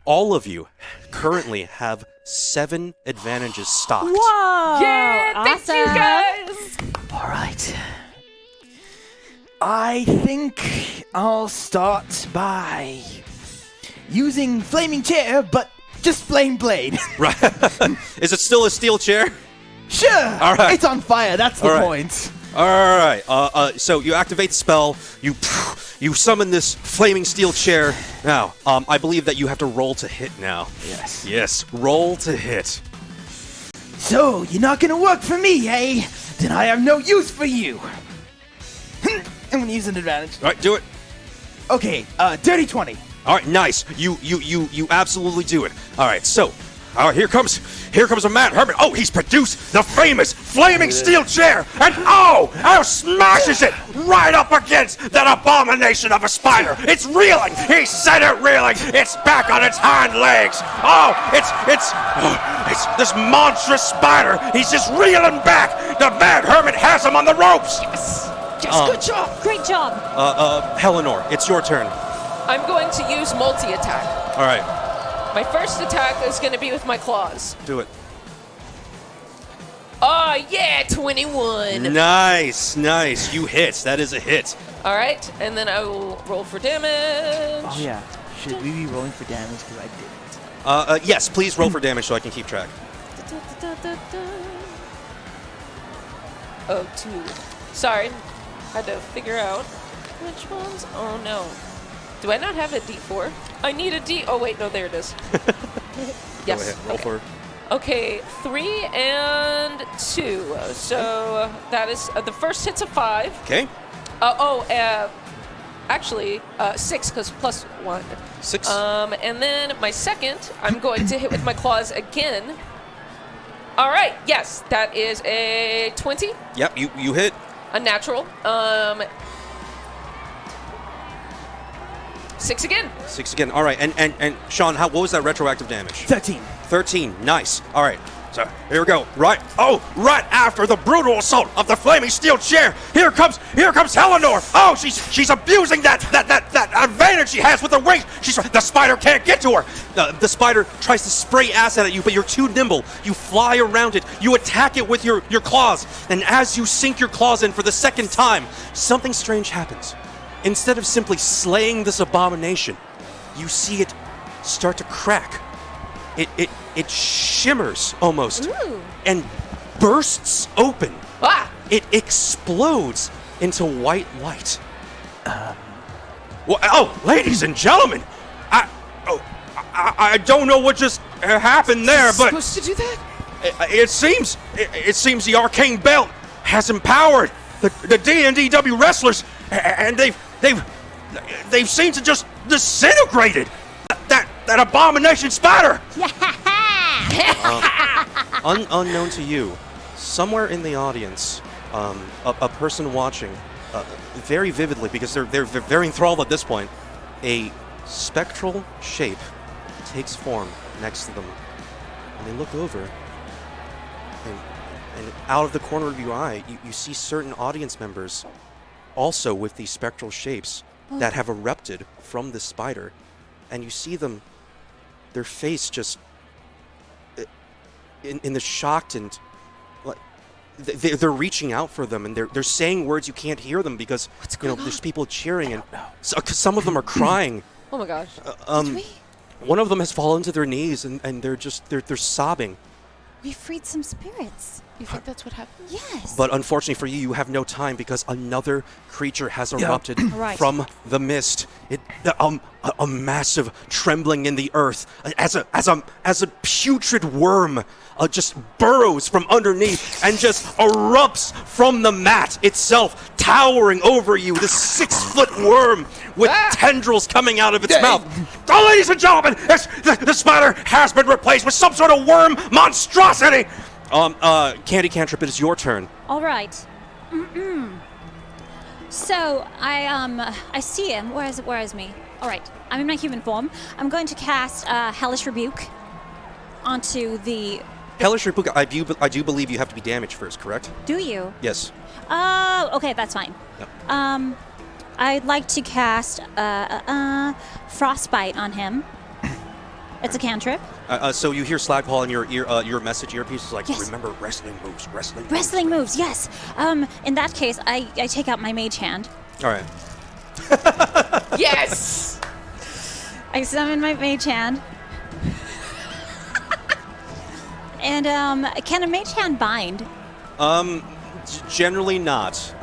all of you currently have 7 advantages stocked. Whoa! Yeah, thanks you guys. All right. I think I'll start by using Flaming Chair, but just Flame Blade. Right. Is it still a steel chair? Sure. All right. It's on fire. That's the All right. point. All right. So you activate the spell. You summon this flaming steel chair. Now, I believe that you have to roll to hit now. Yes. Yes. Roll to hit. So, you're not gonna work for me, eh? Then I have no use for you. I'm gonna use an advantage. All right. Do it. Okay. Dirty 20. All right. Nice. You absolutely do it. All right. So. All right, here comes a Mad Hermit. Oh, he's produced the famous flaming steel chair, and smashes it right up against that abomination of a spider. It's reeling. He said it reeling. It's back on its hind legs. Oh, it's this monstrous spider. He's just reeling back. The Mad Hermit has him on the ropes. Yes, good job. Great job. Eleanor, it's your turn. I'm going to use multi-attack. All right, My first attack is going to be with my claws. do it. Oh, yeah, 21. Nice. You hit. That is a hit. All right, and then I will roll for damage. Oh, yeah. Should we be rolling for damage? Because I didn't. Yes, please roll for damage so I can keep track. Oh, 2. Sorry, had to figure out which ones. Oh, no. Do I not have a D4? I need a D. Oh, wait, no, there it is. Yes. Go ahead, roll for. Okay, 3 and 2. So that is the first hit's a 5. Okay. Actually, 6 because plus 1. 6. And then my second, I'm going to hit with my claws again. All right, yes, that is a 20. Yep, you hit. A natural. 6 again. 6 again. All right, and Sean, what was that retroactive damage? 13. 13. Nice. All right. So here we go. Right after the brutal assault of the flaming steel chair, here comes Eleanor. Oh, she's abusing that advantage she has with her weight. The spider can't get to her. The spider tries to spray acid at you, but you're too nimble. You fly around it. You attack it with your claws, and as you sink your claws in for the second time, something strange happens. Instead of simply slaying this abomination, you see it start to crack. It shimmers almost. Ooh. And bursts open. Ah! It explodes into white light. Ladies and gentlemen, I don't know what just happened there, but Supposed to do that? it seems the arcane belt has empowered the D&DW wrestlers, and they've seemed to just disintegrate it. That abomination spider. Unknown to you, somewhere in the audience, a person watching very vividly, because they're very enthralled at this point, a spectral shape takes form next to them, and they look over, and out of the corner of your eye, you see certain audience members also with these spectral shapes that have erupted from the spider, and you see them, their face just in the shocked and like they're reaching out for them and they're saying words you can't hear them because there's people cheering and some of them are crying. Oh my gosh. One of them has fallen to their knees and they're sobbing. We freed some spirits. You think that's what happened? Yes. But unfortunately for you, you have no time because another creature has erupted from the mist. A massive trembling in the earth as a putrid worm just burrows from underneath and just erupts from the mat itself, towering over you. This 6-foot worm with tendrils coming out of its mouth. Oh, ladies and gentlemen, the spider has been replaced with some sort of worm monstrosity. Candy Cantrip, it is your turn. All right. So I see him. Where is me? All right. I'm in my human form. I'm going to cast Hellish Rebuke onto the. Hellish Rebuke. I do believe you have to be damaged first, correct? Do you? Yes. Okay, that's fine. Yep. I'd like to cast Frostbite on him. It's a cantrip. So you hear Slagpaw in your message earpiece is like, yes. Remember wrestling moves, Wrestling moves, yes. In that case, I take out my mage hand. All right. Yes! I summon my mage hand. And can a mage hand bind? Generally not.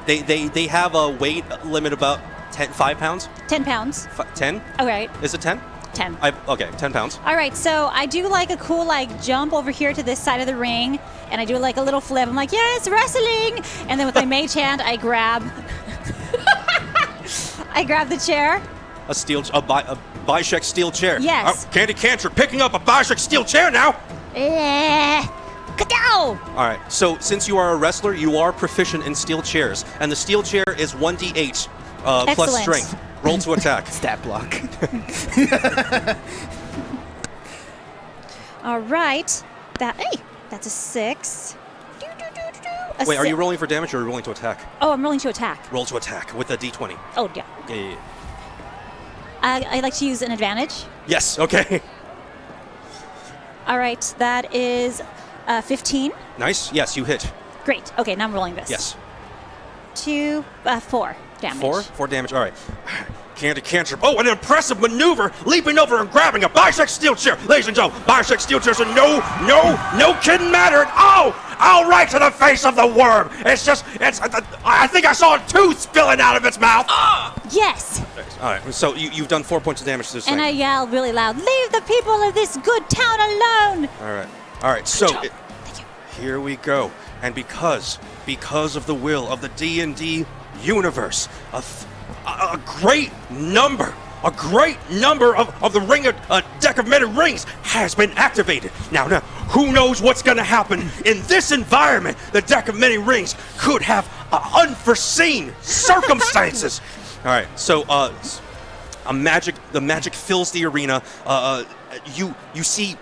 They have a weight limit about 5 pounds. 10 pounds. 10? All right. Is it 10? 10. Okay, 10 pounds. All right, so I do like a cool jump over here to this side of the ring, and I do like a little flip. I'm like, yes, wrestling! And then with my mage hand, I grab the chair. A Bishek steel chair. Yes. Candy Cantrip picking up a Bishek steel chair now. Ka-dow! All right, so since you are a wrestler, you are proficient in steel chairs, and the steel chair is 1d8 plus strength. Roll to attack. Stat block. All right. That's a 6. Wait, are you rolling for damage or are you rolling to attack? Oh, I'm rolling to attack. Roll to attack with a d20. Oh, yeah. Yeah. I'd like to use an advantage. Yes, okay. All right, that is 15. Nice. Yes, you hit. Great. Okay, now I'm rolling this. Yes. 4 damage. 4 damage. All right. Candy Cantrip. Oh, an impressive maneuver, leaping over and grabbing a Bishek steel chair. Ladies and gentlemen, Bishek steel chairs are no kidding matter. Oh, right to the face of the worm. I think I saw a tooth spilling out of its mouth. Yes. All right, so you've done 4 points of damage to this thing. And I yell really loud, leave the people of this good town alone. All right, so here we go. And because of the will of the D&D universe, a great number of the ring, deck of many rings has been activated. Now, who knows what's going to happen in this environment? The deck of many rings could have unforeseen circumstances. All right, so the magic fills the arena. You see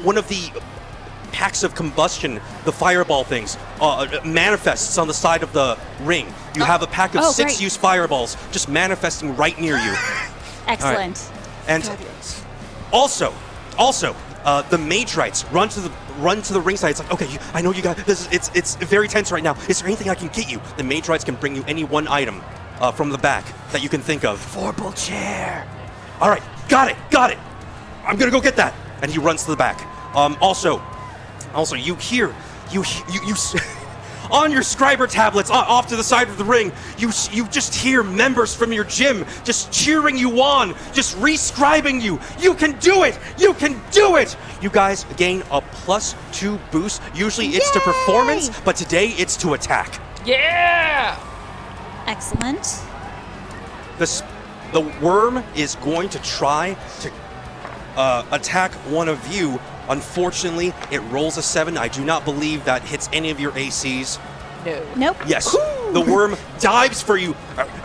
one of the packs of combustion, the fireball things, manifests on the side of the ring. You have a pack of 6-use fireballs just manifesting right near you. Excellent. Right. And also, the Matrites run to the ringside. It's like, okay, I know you got this. It's very tense right now. Is there anything I can get you? The Matrites can bring you any one item from the back that you can think of. Vorpal chair. All right, got it. I'm gonna go get that. And he runs to the back. Also, you hear, you on your scriber tablets off to the side of the ring, you just hear members from your gym just cheering you on, just rescribing you. You can do it! You can do it! You guys gain a +2 boost. Usually it's to performance, but today it's to attack. Yeah! Excellent. The worm is going to try to attack one of you. Unfortunately, it rolls a 7. I do not believe that hits any of your ACs. No. Nope. Yes. The worm dives for you.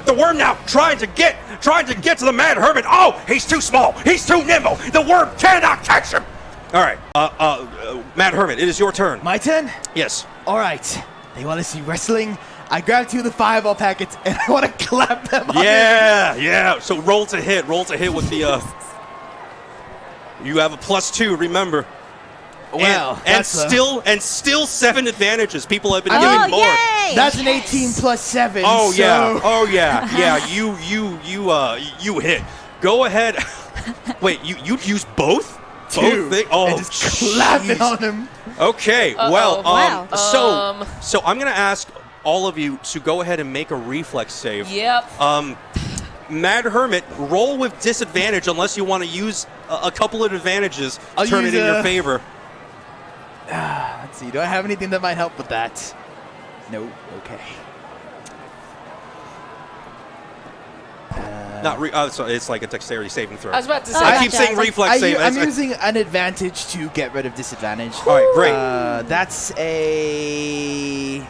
The worm now trying to get to the Mad Hermit. Oh, he's too small. He's too nimble. The worm cannot catch him. All right. Mad Hermit, it is your turn. My turn? Yes. All right. They want to see wrestling? I grab 2 of the fireball packets and I want to clap them on Yeah. So roll to hit with the You have a +2, remember. Well, and still 7 advantages. People have been giving more. Yay! That's an 18 plus 7. Oh so yeah. Oh yeah. Yeah. You hit. Go ahead. Wait. You use both? Two. Both. Oh, and just clap it on him. Okay. Uh-oh. Well. Wow. So I'm gonna ask all of you to go ahead and make a reflex save. Yep. Mad Hermit, roll with disadvantage unless you want to use a couple of advantages. Turn it in your favor. Let's see. Do I have anything that might help with that? No. Okay. So it's like a dexterity saving throw. I was about to say. I keep saying reflex save. I'm using an advantage to get rid of disadvantage. All right, great. That's a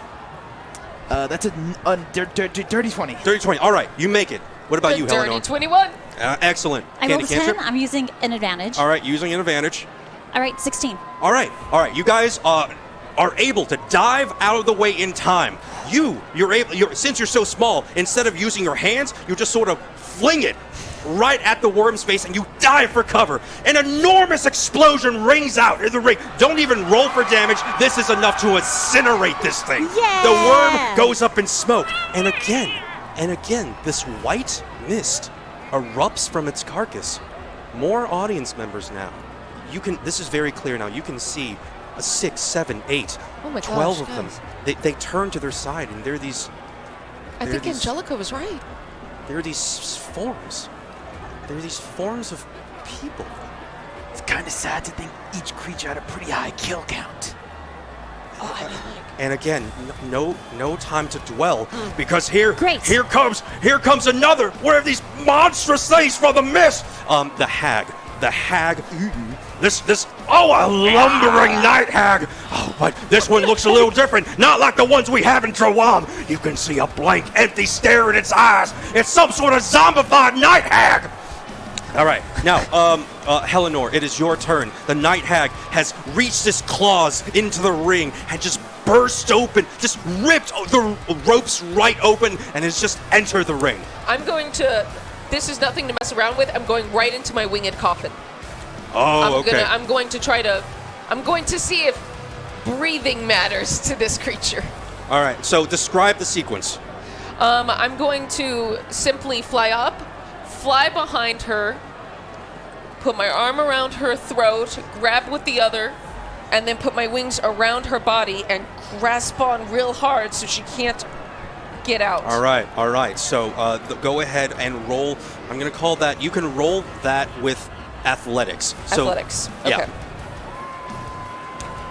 dirty 20. Dirty 20. All right, you make it. What about you, Dirty Eleanor? 21. Excellent. I rolled a 10. I'm using an advantage. All right, using an advantage. All right, 16. All right. You guys are able to dive out of the way in time. Since you're so small, instead of using your hands, you just sort of fling it right at the worm's face, and you dive for cover. An enormous explosion rings out in the ring. Don't even roll for damage. This is enough to incinerate this thing. Yeah! The worm goes up in smoke, and again, this white mist erupts from its carcass. More audience members now. This is very clear now. You can see 6, 7, 8, Oh my 12 gosh, of them. guys. They turn to their side, and they're these. I think Angelica was right. There are these forms. There are these forms of people. It's kind of sad to think each creature had a pretty high kill count. And again, no time to dwell, because here comes another one of these monstrous things from the mist. The hag. This a lumbering night hag. Oh, but this one looks a little different, not like the ones we have in Droaam. You can see a blank, empty stare in its eyes. It's some sort of zombified night hag. All right, now, Eleanor, it is your turn. The night hag has reached its claws into the ring and just burst open, just ripped the ropes right open, and has just entered the ring. This is nothing to mess around with. I'm going right into my winged coffin. Oh, okay. I'm going to see if breathing matters to this creature. All right, so describe the sequence. I'm going to simply fly up, fly behind her, put my arm around her throat, grab with the other, and then put my wings around her body and grasp on real hard so she can't get out. All right. So go ahead and roll. I'm going to call that. You can roll that with athletics. Athletics. Okay.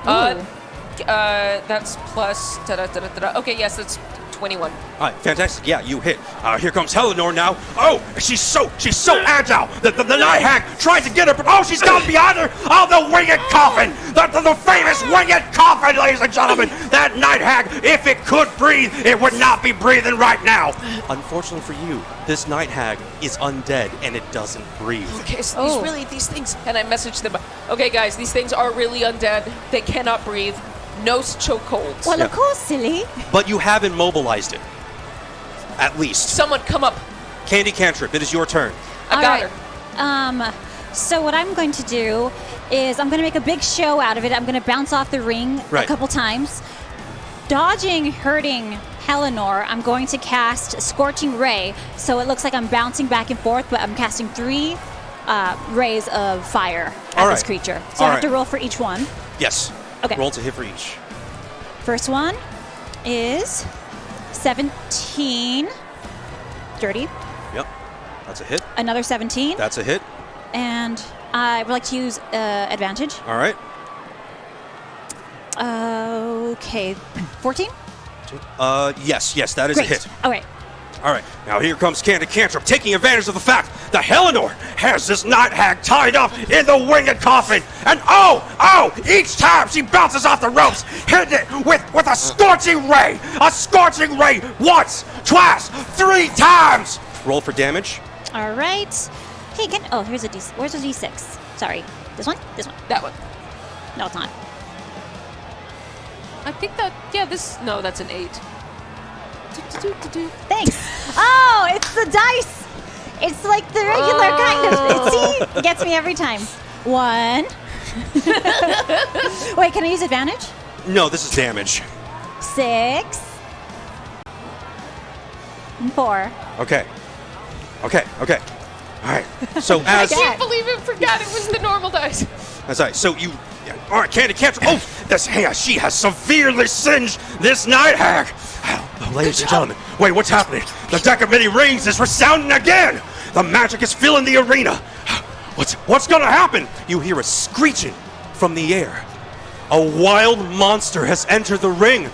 Yeah. That's plus. Okay, yes, that's 21. All right, fantastic. Yeah, you hit. Here comes Eleanor now. Oh, she's so agile. The night hag tried to get her, but she's got behind her. Oh, the winged coffin. The famous winged coffin, ladies and gentlemen. That night hag, if it could breathe, it would not be breathing right now. Unfortunately for you, this night hag is undead and it doesn't breathe. Okay, so these things, and I messaged them. Okay, guys, these things are really undead. They cannot breathe. No chokeholds. Well, of course, silly. But you have immobilized it. At least. Someone come up. Candy Cantrip, it is your turn. I got her. So what I'm going to do is I'm going to make a big show out of it. I'm going to bounce off the ring a couple times. Dodging, hurting Eleanor, I'm going to cast Scorching Ray. So it looks like I'm bouncing back and forth, but I'm casting 3 rays of fire at this creature. So I have to roll for each one. Yes. Okay. Roll to hit for each. First one is 17. Dirty. Yep. That's a hit. Another 17. That's a hit. And I would like to use advantage. All right. Okay. 14? Yes, that is a hit. Okay. All right, now here comes Candy Cantrip, taking advantage of the fact that Eleanor has this night hag tied up in the winged coffin. And each time she bounces off the ropes, hitting it with a scorching ray. A scorching ray once, twice, 3 times. Roll for damage. All right. Hey, here's a D6. Where's a D6? Sorry. This one? This one. That one. No, it's not. I think no, that's an 8. Thanks. It's the dice. It's like the regular kind of. See, it gets me every time. 1. Wait, can I use advantage? No, this is damage. 6. And 4. Okay. All right. So as I can't believe it. Forgot it was the normal dice. So you. All right, Candy Cancer. Oh, she has severely singed this night hag. Oh, ladies and gentlemen, wait, what's happening? The deck of many rings is resounding again. The magic is filling the arena. What's gonna happen? You hear a screeching from the air. A wild monster has entered the ring.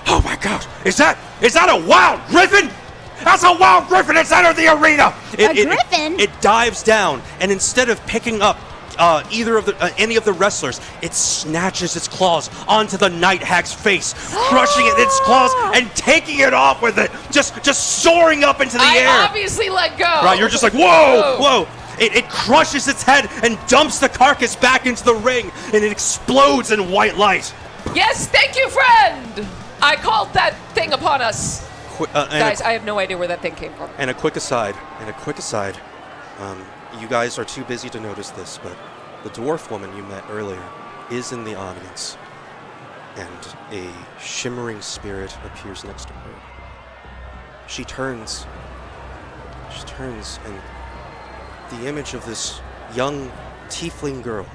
Oh my gosh, is that a wild griffin? That's a wild griffin that's entered the arena. Griffin? It dives down, and instead of picking up any of the wrestlers, it snatches its claws onto the night hag's face, crushing it in its claws and taking it off with it, just soaring up into the air. I obviously let go. Right, you're just like, whoa. It crushes its head and dumps the carcass back into the ring, and it explodes in white light. Yes, thank you, friend. I called that thing upon us. Guys, I have no idea where that thing came from. And a quick aside, you guys are too busy to notice this, but the dwarf woman you met earlier is in the audience, and a shimmering spirit appears next to her. She turns, and the image of this young tiefling girl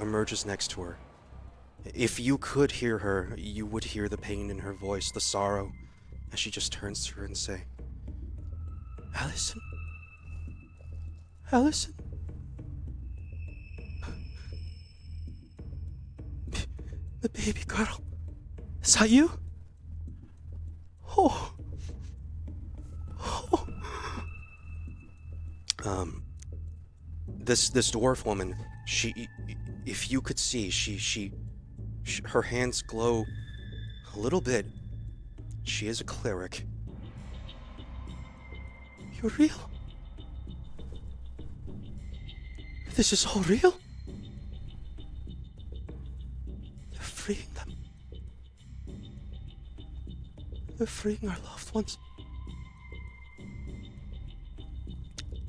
emerges next to her. If you could hear her, you would hear the pain in her voice, the sorrow, as she just turns to her and say, Allison? Allison? The baby girl. Is that you? Oh. This dwarf woman, if you could see, her hands glow a little bit. She is a cleric. You're real? This is all real? They're freeing them. They're freeing our loved ones.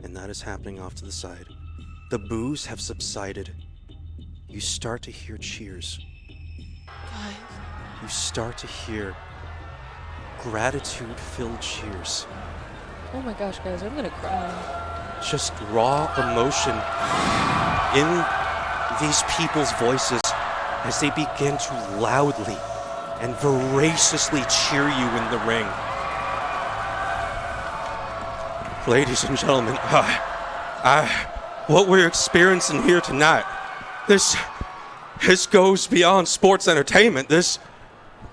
And that is happening off to the side. The boos have subsided. You start to hear cheers. Guys. You start to hear gratitude-filled cheers. Oh my gosh, guys, I'm gonna cry. Just raw emotion in these people's voices as they begin to loudly and voraciously cheer you in the ring. Ladies and gentlemen, what we're experiencing here tonight, this goes beyond sports entertainment. This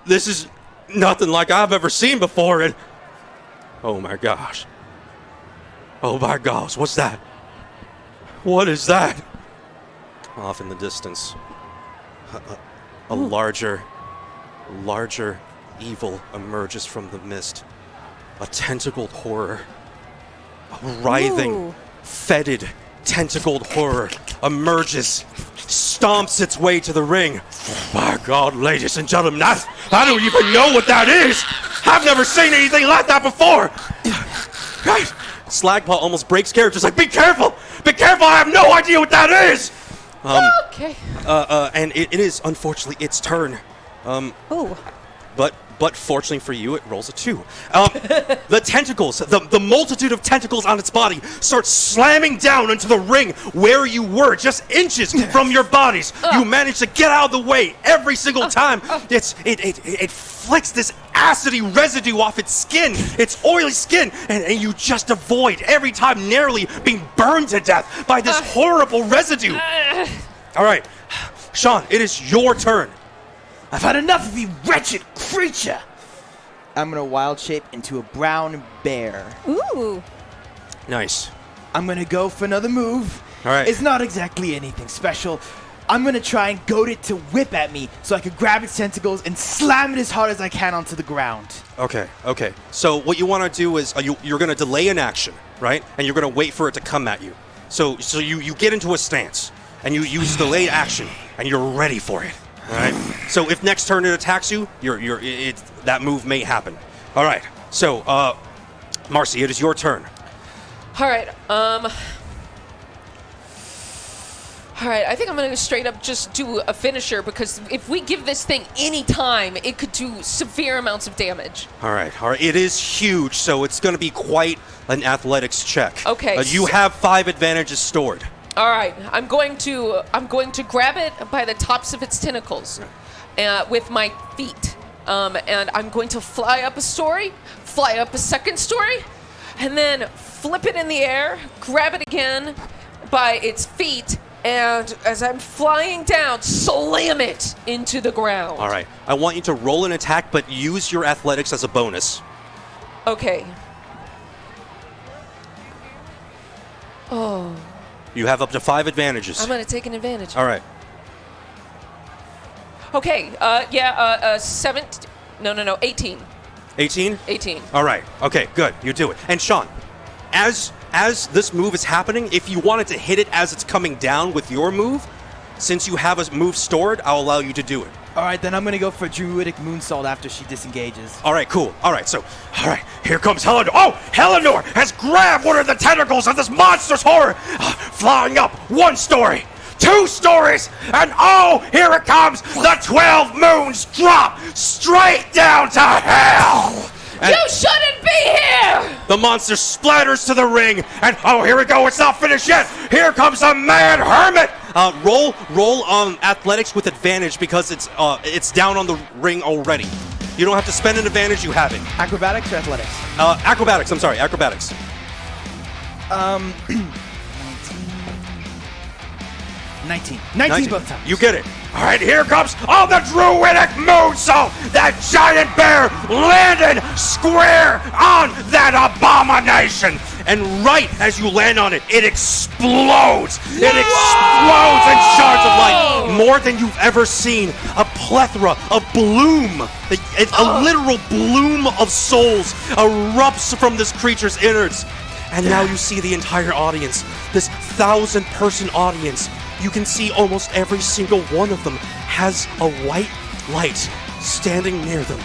is nothing like I've ever seen before, and oh my gosh. Oh my gosh, what's that? What is that? Off in the distance, a larger evil emerges from the mist. A tentacled horror. A writhing, fetid, tentacled horror emerges, stomps its way to the ring. My God, ladies and gentlemen, I don't even know what that is! I've never seen anything like that before! Guys, Slagpaw almost breaks character, just like, be careful! Be careful, I have no idea what that is! Okay. And it is, unfortunately, its turn. But fortunately for you, it rolls a 2. The tentacles, the multitude of tentacles on its body start slamming down into the ring where you were, just inches from your bodies. You manage to get out of the way every single time. It flicks this acidy residue off its skin, its oily skin, and you just avoid every time narrowly being burned to death by this horrible residue. All right, Sean, it is your turn. I've had enough of you, wretched creature! I'm gonna wild shape into a brown bear. Ooh. Nice. I'm gonna go for another move. All right. It's not exactly anything special. I'm gonna try and goad it to whip at me so I can grab its tentacles and slam it as hard as I can onto the ground. Okay. So what you want to do is you're going to delay an action, right? And you're going to wait for it to come at you. So you get into a stance and you use delayed action and you're ready for it. All right. So if next turn it attacks you, that move may happen. All right. So, Marcy, it is your turn. All right. All right, I think I'm going to straight up just do a finisher because if we give this thing any time, it could do severe amounts of damage. All right. It is huge, so it's going to be quite an athletics check. Okay. You have 5 advantages stored. All right, I'm going to grab it by the tops of its tentacles with my feet, and I'm going to fly up a story, fly up a second story, and then flip it in the air, grab it again by its feet, and as I'm flying down, slam it into the ground. All right. I want you to roll an attack, but use your athletics as a bonus. Okay. Oh. You have up to 5 advantages. I'm going to take an advantage. All right. Okay, 18. 18? 18. All right. Okay, good. You do it. And Sean, as this move is happening, if you wanted to hit it as it's coming down with your move, since you have a move stored, I'll allow you to do it. All right, then I'm going to go for Druidic Moonsault after she disengages. All right, cool. All right, so, All right, here comes Helenor. Oh, Helenor has grabbed one of the tentacles of this monster's horror, flying up 1 story, 2 stories, and oh, here it comes. The 12 moons drop straight down to hell. You shouldn't be here! The monster splatters to the ring, and oh, here we go. It's not finished yet. Here comes a mad hermit. Roll on athletics with advantage because it's down on the ring already. You don't have to spend an advantage, you have it. Acrobatics or athletics? Acrobatics, I'm sorry, acrobatics. 19 both times. You get it. All right, here comes the Druidic Moonsault. That giant bear landed square on that abomination. And right as you land on it, it explodes. Whoa! It explodes in shards of light. More than you've ever seen. A plethora, a bloom, a literal bloom of souls erupts from this creature's innards. And now you see the entire audience, this 1,000-person audience. You can see almost every single one of them has a white light standing near them.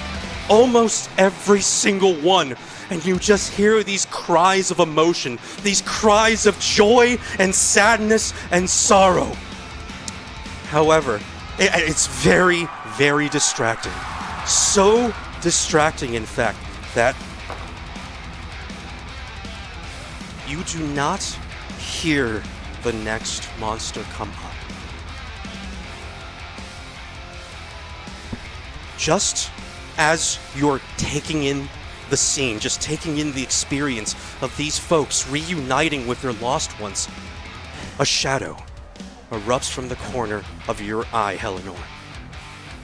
Almost every single one. And you just hear these cries of emotion, these cries of joy and sadness and sorrow. However, it's very, very distracting. So distracting, in fact, that you do not hear the next monster come up. Just as you're taking in the scene, just taking in the experience of these folks reuniting with their lost ones, a shadow erupts from the corner of your eye, Helenor.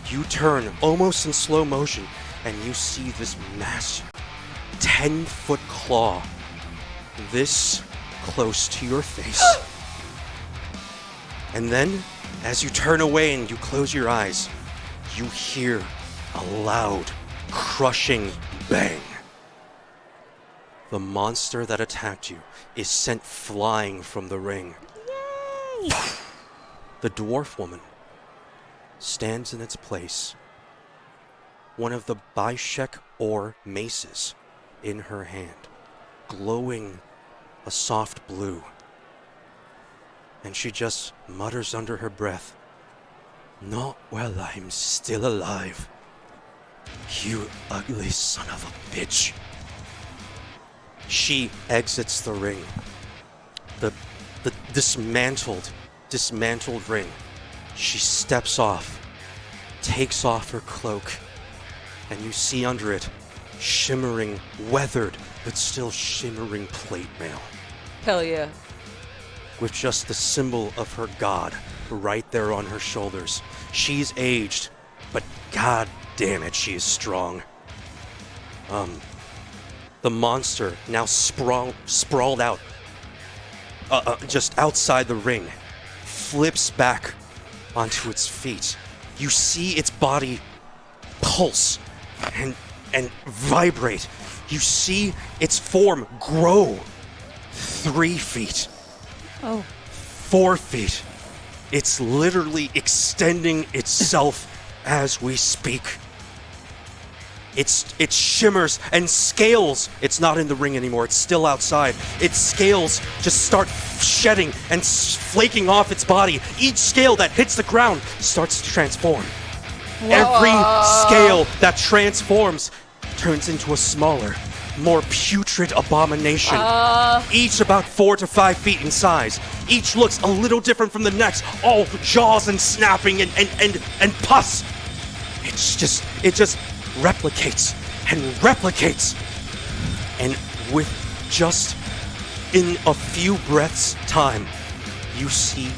You turn almost in slow motion, and you see this massive 10-foot claw this close to your face. And then, as you turn away and you close your eyes, you hear a loud, crushing bang. The monster that attacked you is sent flying from the ring. Yay! The dwarf woman stands in its place, one of the Bishek or maces in her hand, glowing a soft blue. And she just mutters under her breath, "Not while I'm still alive, you ugly son of a bitch." She exits the ring. The dismantled ring. She steps off, takes off her cloak, and you see under it shimmering, weathered, but still shimmering plate mail. Hell yeah. With just the symbol of her god right there on her shoulders. She's aged, but god damn it, she is strong. The monster now sprawled out, just outside the ring, flips back onto its feet. You see its body pulse and vibrate. You see its form grow 3 feet. Oh. 4 feet. It's literally extending itself as we speak. it shimmers and scales. It's not in the ring anymore. It's still outside. Its scales just start shedding and flaking off its body. Each scale that hits the ground starts to transform. Every scale that transforms turns into a smaller, more putrid abomination. Each about 4 to 5 feet in size. Each looks a little different from the next. All jaws and snapping and pus. It just replicates and replicates. And with just in a few breaths' time, you see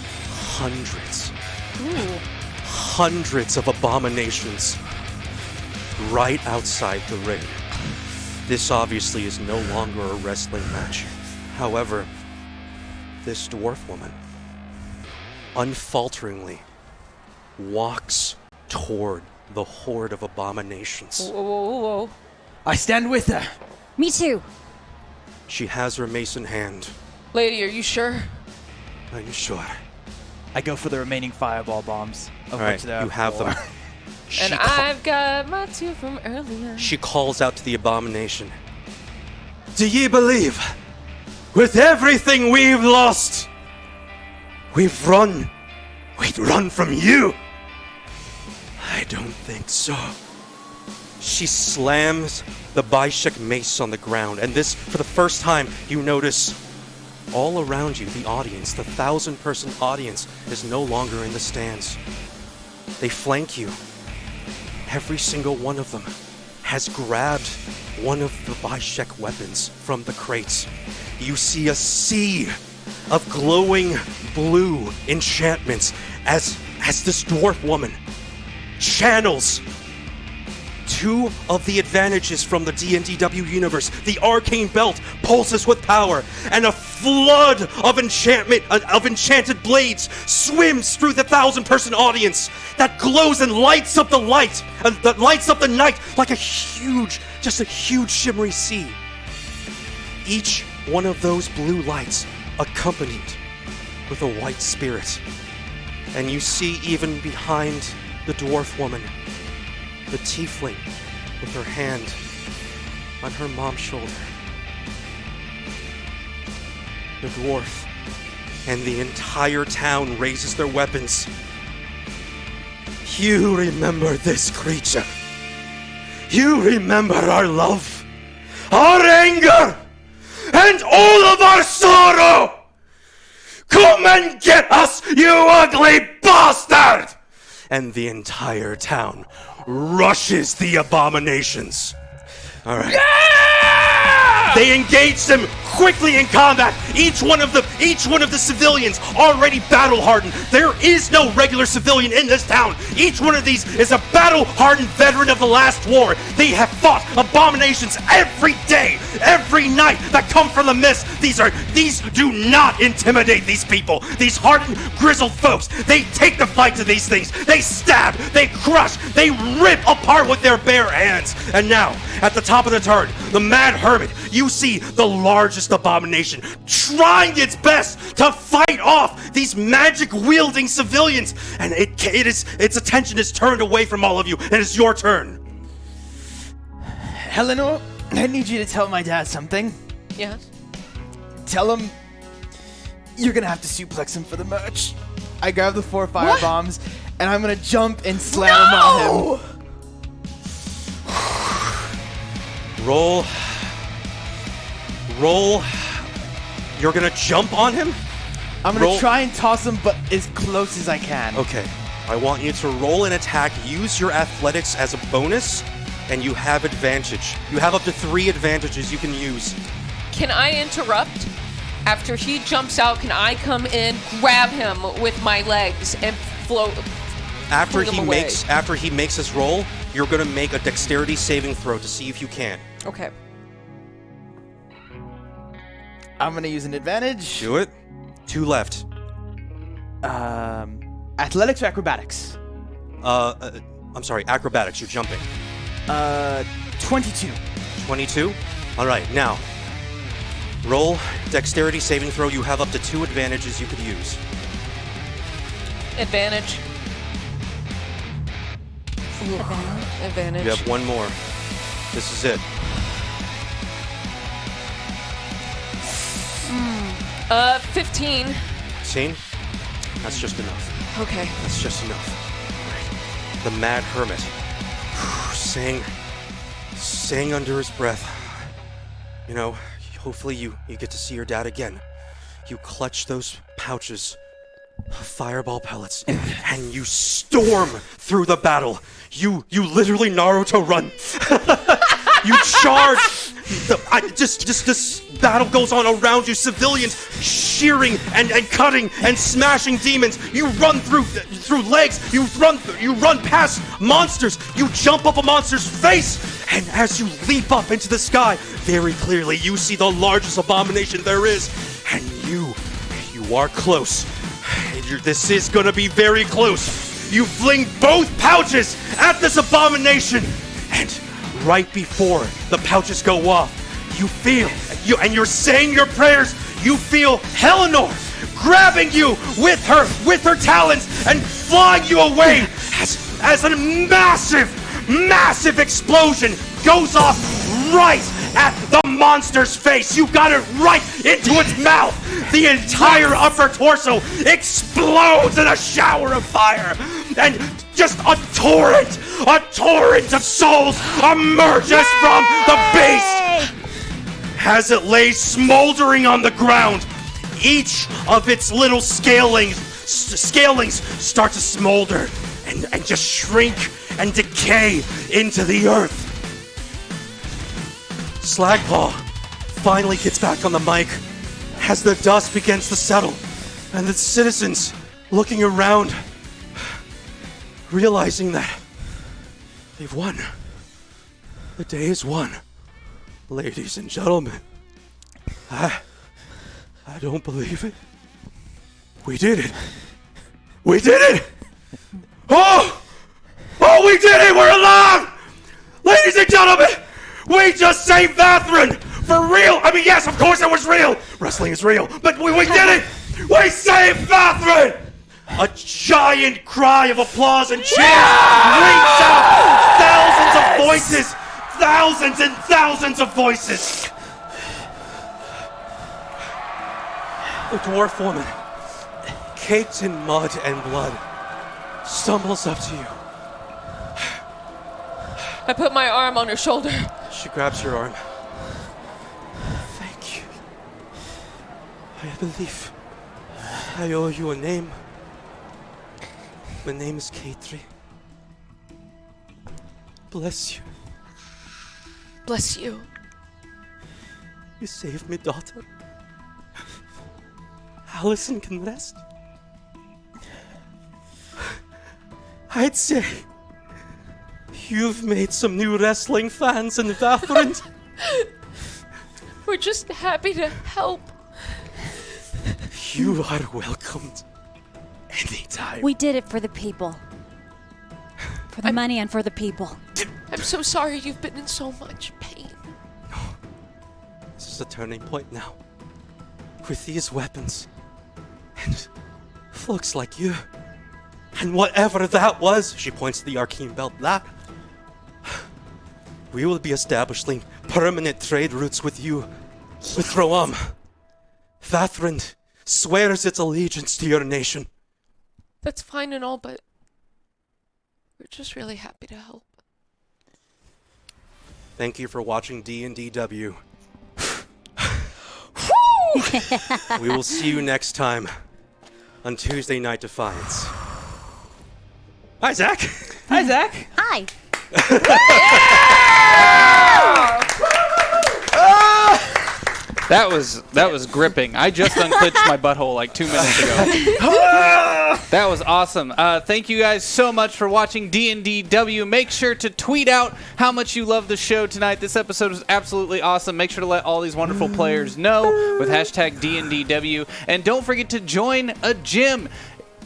hundreds. Hundreds of abominations right outside the ring. This obviously is no longer a wrestling match. However, this dwarf woman unfalteringly walks toward the horde of abominations. Whoa. I stand with her. Me too. She has her mace in hand. Lady, are you sure? Are you sure? I go for the remaining fireball bombs. All right, you have them. And I've got my 2 from earlier. She calls out to the abomination. Do ye believe, with everything we've lost, we'd run from you? I don't think so. She slams the Bishek mace on the ground, and this, for the first time, you notice all around you, the audience, the 1,000-person audience, is no longer in the stands. They flank you. Every single one of them has grabbed one of the Bishek weapons from the crates. You see a sea of glowing blue enchantments as this dwarf woman channels 2 of the advantages from the D&DW universe. The arcane belt pulses with power, and a flood of enchantment, of enchanted blades swims through the 1,000-person audience that glows and lights up the light, and that lights up the night like a huge shimmery sea. Each one of those blue lights accompanied with a white spirit. And you see even behind the dwarf woman, the tiefling with her hand on her mom's shoulder. The dwarf and the entire town raises their weapons. You remember this creature. You remember our love, our anger, and all of our sorrow. Come and get us, you ugly bastard! And the entire town rushes the abominations. All right. Yeah! They engage them quickly in combat. Each one of the civilians already battle-hardened. There is no regular civilian in this town. Each one of these is a battle-hardened veteran of the last war. They have fought abominations every day, every night that come from the mist. These do not intimidate these people. These hardened, grizzled folks, they take the fight to these things. They stab, they crush, they rip apart with their bare hands. And now, at the top of the turn, the Mad Hermit, you see the largest abomination trying its best to fight off these magic-wielding civilians. And its attention is turned away from all of you, and it's your turn. Eleanor, I need you to tell my dad something. Yes? Tell him you're gonna have to suplex him for the merch. I grab the 4 fire bombs, and I'm gonna jump and slam them on him. Roll. You're gonna jump on him? I'm gonna try and toss him, but as close as I can. Okay. I want you to roll an attack, use your athletics as a bonus, and you have advantage. You have up to 3 advantages you can use. Can I interrupt? After he jumps out, can I come in, grab him with my legs, and float? After he makes his roll, you're gonna make a dexterity saving throw to see if you can. Okay. I'm gonna use an advantage. Do it. 2 left. Athletics or acrobatics? I'm sorry, acrobatics, you're jumping. 22. 22? Alright, now. Roll dexterity saving throw. You have up to 2 advantages you could use. Advantage. Advantage. You have 1 more. This is it. 15. 15? That's just enough. Okay. That's just enough. The Mad Hermit saying under his breath, you know, hopefully you get to see your dad again. You clutch those pouches of fireball pellets and you storm through the battle. You literally Naruto run. You charge. This battle goes on around you. Civilians shearing and cutting and smashing demons. You run through legs. You run past monsters. You jump up a monster's face, and as you leap up into the sky, very clearly you see the largest abomination there is, and you are close. This is gonna be very close. You fling both pouches at this abomination, and right before the pouches go off, you feel, and you're saying your prayers, you feel Eleanor grabbing you with her talons and flying you away as a massive explosion goes off right at the monster's face. You got it right into its mouth. The entire upper torso explodes in a shower of fire, and just a torrent of souls emerges from the beast as it lays smoldering on the ground. Each of its little scalings start to smolder and just shrink and decay into the earth. Slagpaw finally gets back on the mic as the dust begins to settle, and the citizens looking around, realizing that they've won. The day is won. Ladies and gentlemen, I don't believe it. We did it. We did it! Oh, we did it! We're alive! Ladies and gentlemen, we just saved Vathirond! For real! I mean, yes, of course it was real! Wrestling is real, but we did it! We saved Vathirond! A giant cry of applause and cheers rings out! Thousands of voices! Thousands and thousands of voices! The dwarf woman, caked in mud and blood, stumbles up to you. I put my arm on her shoulder. She grabs your arm. Thank you. I believe I owe you a name. My name is Katri. Bless you. Bless you. You saved me, daughter. Allison can rest. I'd say you've made some new wrestling fans in Vathirond. We're just happy to help. You are welcomed anytime. We did it for the people. For the money and for the people. I'm so sorry you've been in so much pain. No. This is a turning point now. With these weapons. And folks like you. And whatever that was, she points to the arcane belt, that. We will be establishing permanent trade routes with you. With Droaam. Vathirond swears its allegiance to your nation. That's fine and all, but we're just really happy to help. Thank you for watching D&DW. We will see you next time on Tuesday Night Defiance. Hi, Zach. Hi, Zach. Hi. That was gripping. I just unclinched my butthole like 2 minutes ago. That was awesome. Thank you guys so much for watching D&DW. Make sure to tweet out how much you love the show tonight. This episode was absolutely awesome. Make sure to let all these wonderful players know with hashtag D&DW. And don't forget to join a gym.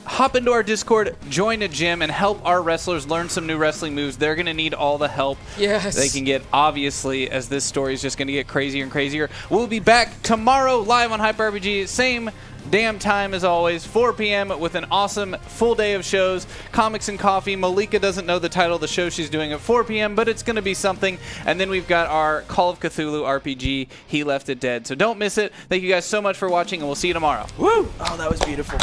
Hop into our Discord, join a gym, and help our wrestlers learn some new wrestling moves. They're going to need all the help they can get, obviously, as this story is just going to get crazier and crazier. We'll be back tomorrow live on Hyper RPG, same damn time as always. 4 p.m. with an awesome full day of shows. Comics and Coffee. Malika doesn't know the title of the show she's doing at 4 p.m., but it's going to be something. And then we've got our Call of Cthulhu RPG, He Left It Dead. So don't miss it. Thank you guys so much for watching, and we'll see you tomorrow. Woo! Oh, that was beautiful.